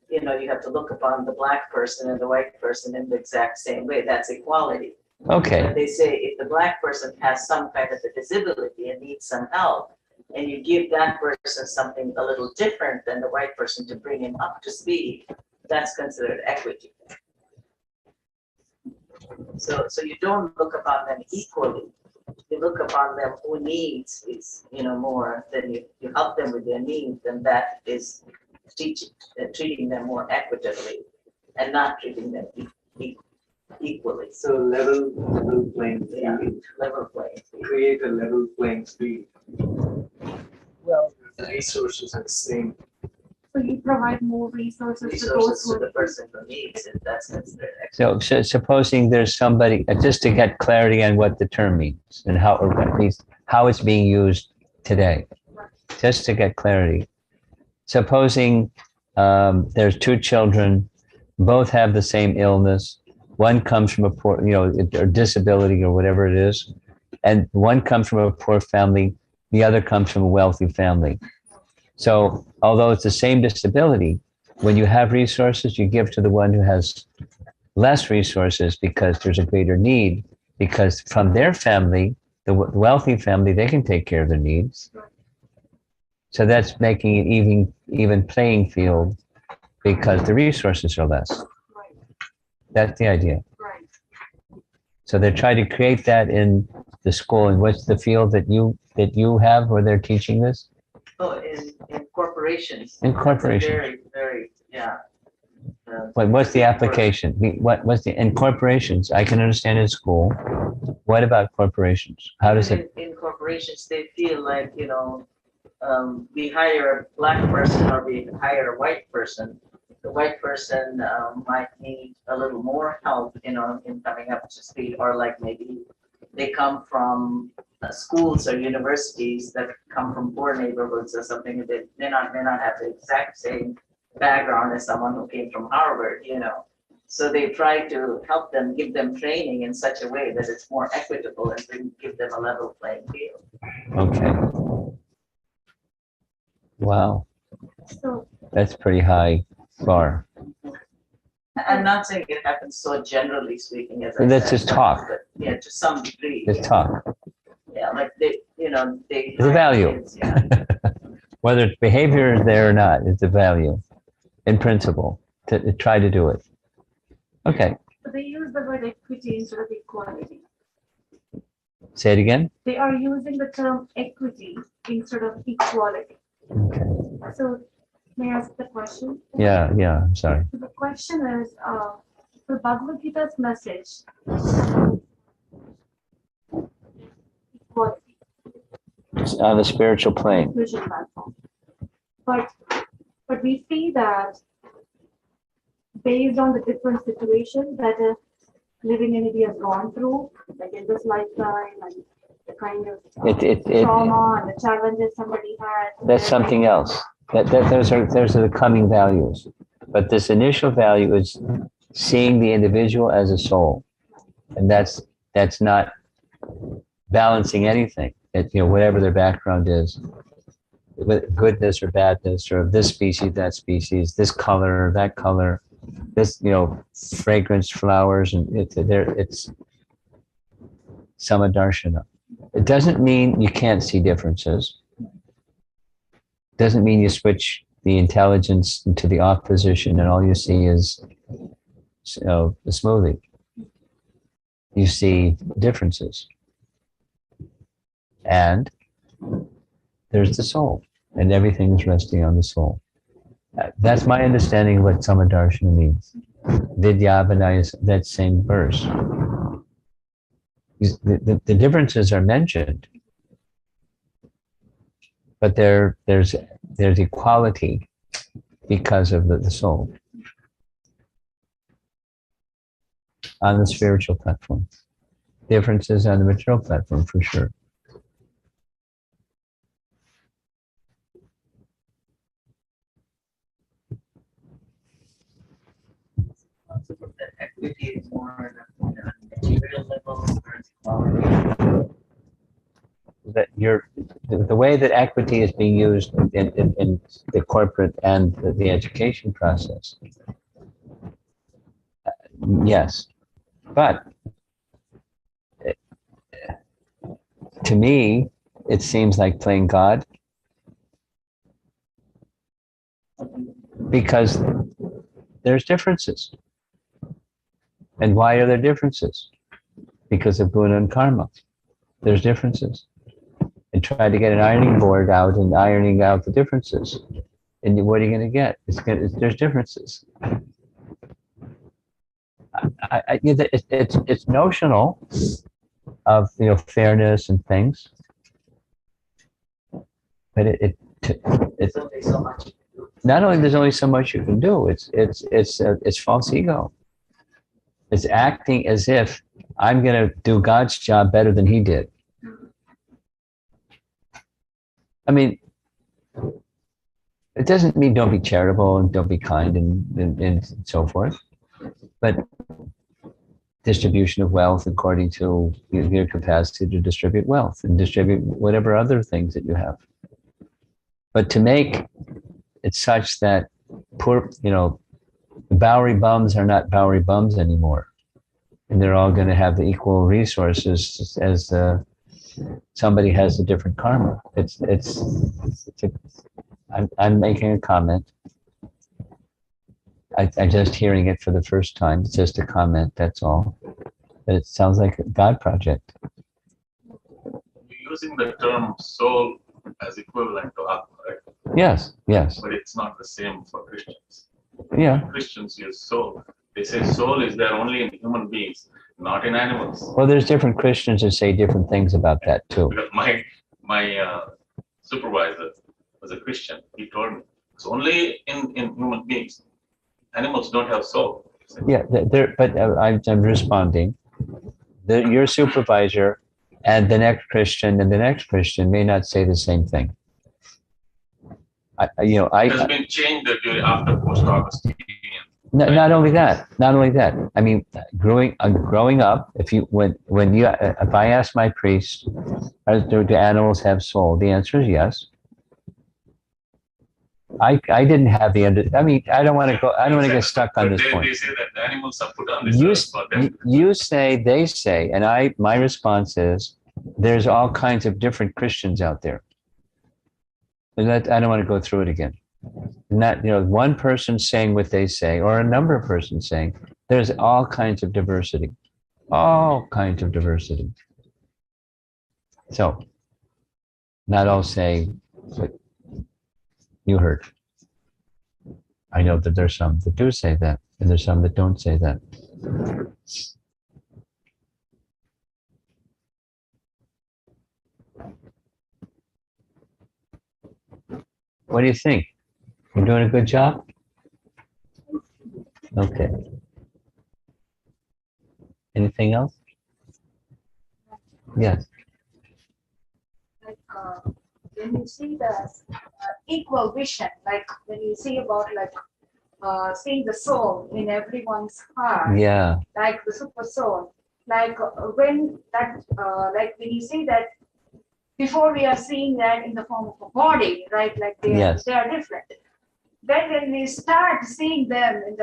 you have to look upon the black person and the white person in the exact same way. That's equality. Okay. But they say if the black person has some kind of a disability and needs some help, and you give that person something a little different than the white person to bring him up to speed, that's considered equity. So you don't look upon them equally. You look upon them who needs is more, then you help them with their needs, and that is treating them more equitably and not treating them equally. So level playing field. Yeah, level playing field. Create a level playing field. Well, The resources are the same. So you provide more resources to those resources who to the person who needs it, that's considered equity. So supposing there's somebody, just to get clarity on what the term means and how, or at least how it's being used today, just to get clarity. Supposing there's two children, both have the same illness. One comes from a poor, or disability or whatever it is, and one comes from a poor family, the other comes from a wealthy family. So although it's the same disability, when you have resources, you give to the one who has less resources because there's a greater need, because from their family, the wealthy family, they can take care of their needs. So that's making it even playing field because the resources are less. That's the idea. Right. So they're trying to create that in the school. And what's the field that you have where they're teaching this? Oh, in corporations. In That's a corporations. very, very, yeah. What's the application? What's the in corporations? I can understand in school. What about corporations? How does it? In corporations, they feel like, we hire a black person or we hire a white person. The white person might need a little more help, in coming up to speed, or like maybe they come from schools or universities that come from poor neighborhoods or something. They may not have the exact same background as someone who came from Harvard, So they try to help them, give them training in such a way that it's more equitable and give them a level playing field. Okay. Wow. So, That's pretty high bar. I'm not saying it happens so generally speaking, as I Let's said, just talk. but yeah, to some degree. Just talk. Yeah, like they. It's a value. Kids, yeah. Whether it's behavior is there or not, it's a value in principle to try to do it. Okay. but they use the word equity instead of equality. Say it again. They are using the term equity instead of equality. Okay. So, may I ask the question? Yeah, I'm sorry. So the question is, the Bhagavad-Gita's message, equality, It's on the spiritual plane. vision platform. But we see that based on the different situations that a living entity has gone through, like in this lifetime, and the kind of trauma and the challenges somebody had. That's something else. Those are the coming values. But this initial value is seeing the individual as a soul, and that's not balancing anything. Whatever their background is, goodness or badness, or this species, that species, this color, that color, this fragrance, flowers, and it's darsinah. It doesn't mean you can't see differences. Doesn't mean you switch the intelligence into the off position and all you see is the smoothie. You see differences. And there's the soul, and everything is resting on the soul. That's my understanding of what darsinah means. Vidyavanaya, that same verse. The differences are mentioned, but there's equality because of the soul on the spiritual platform. Differences on the material platform for sure. That equity is more on a material level versus quality. That the way that equity is being used in the corporate and the education process. Yes, but to me, it seems like playing God, because there's differences. And why are there differences? Because of guna and karma. There's differences. And try to get an ironing board out and ironing out the differences. And what are you going to get? There's differences. It's notional of fairness and things, but it's only so much. Not only there's only so much you can do. It's false ego. It's acting as if I'm going to do God's job better than He did. I mean, it doesn't mean don't be charitable and don't be kind and so forth, but distribution of wealth according to your capacity to distribute wealth and distribute whatever other things that you have. But to make it such that poor, Bowery bums are not Bowery bums anymore, and they're all going to have the equal resources as somebody has a different karma. I'm making a comment. I'm just hearing it for the first time. It's just a comment, that's all. But it sounds like a God project. You're using the term soul as equivalent to Atma, right? Yes, yes. But it's not the same for Christians. Yeah. Christians use soul. They say soul is there only in human beings, not in animals. Well, there's different Christians that say different things about that too. Because my supervisor was a Christian. He told me it's only in human beings. Animals don't have soul. Yeah, but I'm responding. Your supervisor and the next Christian and the next Christian may not say the same thing. It has been changed during after post-Augustine. Not only that. I mean, growing up, if I ask my priest, do animals have soul? The answer is yes. I didn't have the end. I mean, I don't want to get stuck on this point. They say that the animals are put on this earth for them. You say, they say, and my response is, there's all kinds of different Christians out there. And I don't want to go through it again. Not, one person saying what they say, or a number of persons saying, there's all kinds of diversity. All kinds of diversity. So, not all say what you heard. I know that there's some that do say that, and there's some that don't say that. What do you think? You're doing a good job? Okay. Anything else? Yes. Like when you see the equal vision, like when you see about seeing the soul in everyone's heart, Yeah. like the super soul, when you see that before we are seeing that in the form of a body, right? Like they are different. Then when we start seeing them in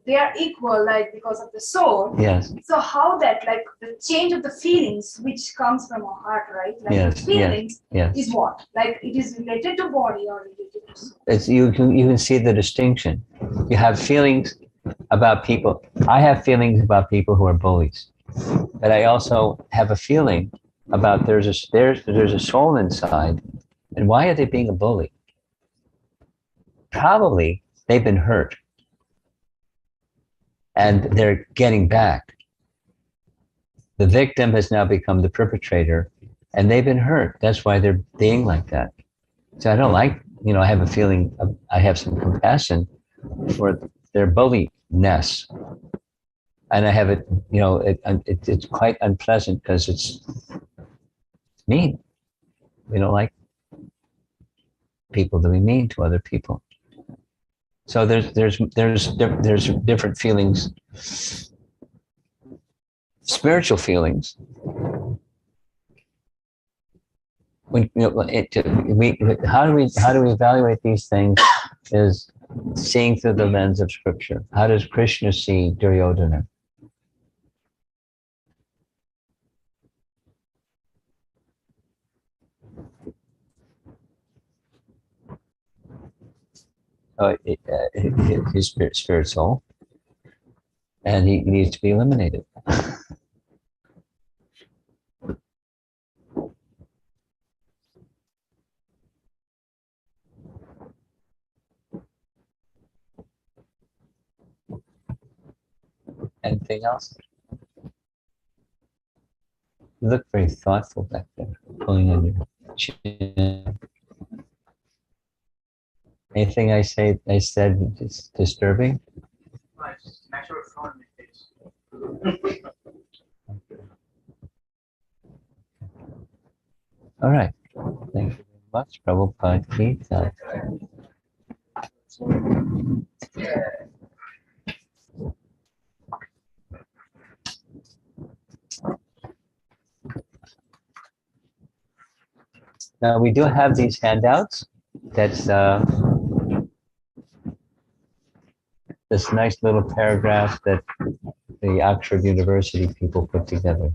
they are equal, because of the soul. Yes. So how that the change of the feelings which comes from our heart, right? Yes. The feelings Yes. is what? It is related to body or related to soul. It's you can see the distinction. You have feelings about people. I have feelings about people who are bullies, but I also have a feeling about there's a soul inside, and why are they being a bully? Probably they've been hurt, and they're getting back. The victim has now become the perpetrator, and they've been hurt. That's why they're being like that. So I don't like, I have a feeling, I have some compassion for their bully-ness. And I have it, it's quite unpleasant because it's mean. We don't like people to be mean to other people. So there's different feelings, spiritual feelings. How do we evaluate these things? Is seeing through the lens of Scripture. How does Krishna see Duryodhana? His spirit soul, and he needs to be eliminated. Anything else? You look very thoughtful back there, pulling on your chin. Anything I said is disturbing? It's natural flow in my face. All right. Thank you very much, Bhagavad-Gita. Now we do have these handouts. That's this nice little paragraph that the Oxford University people put together.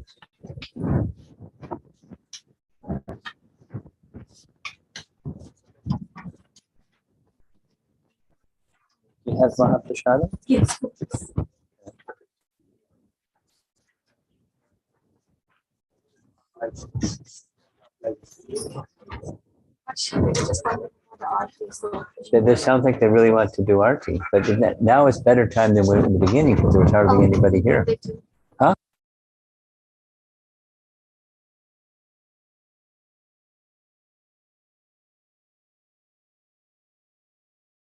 You have Mahaprasada? Yes. Actually, just like the arti, so. There sounds like they really want to do arti, but now it's better time than when in the beginning because there was hardly anybody here. They do. Huh?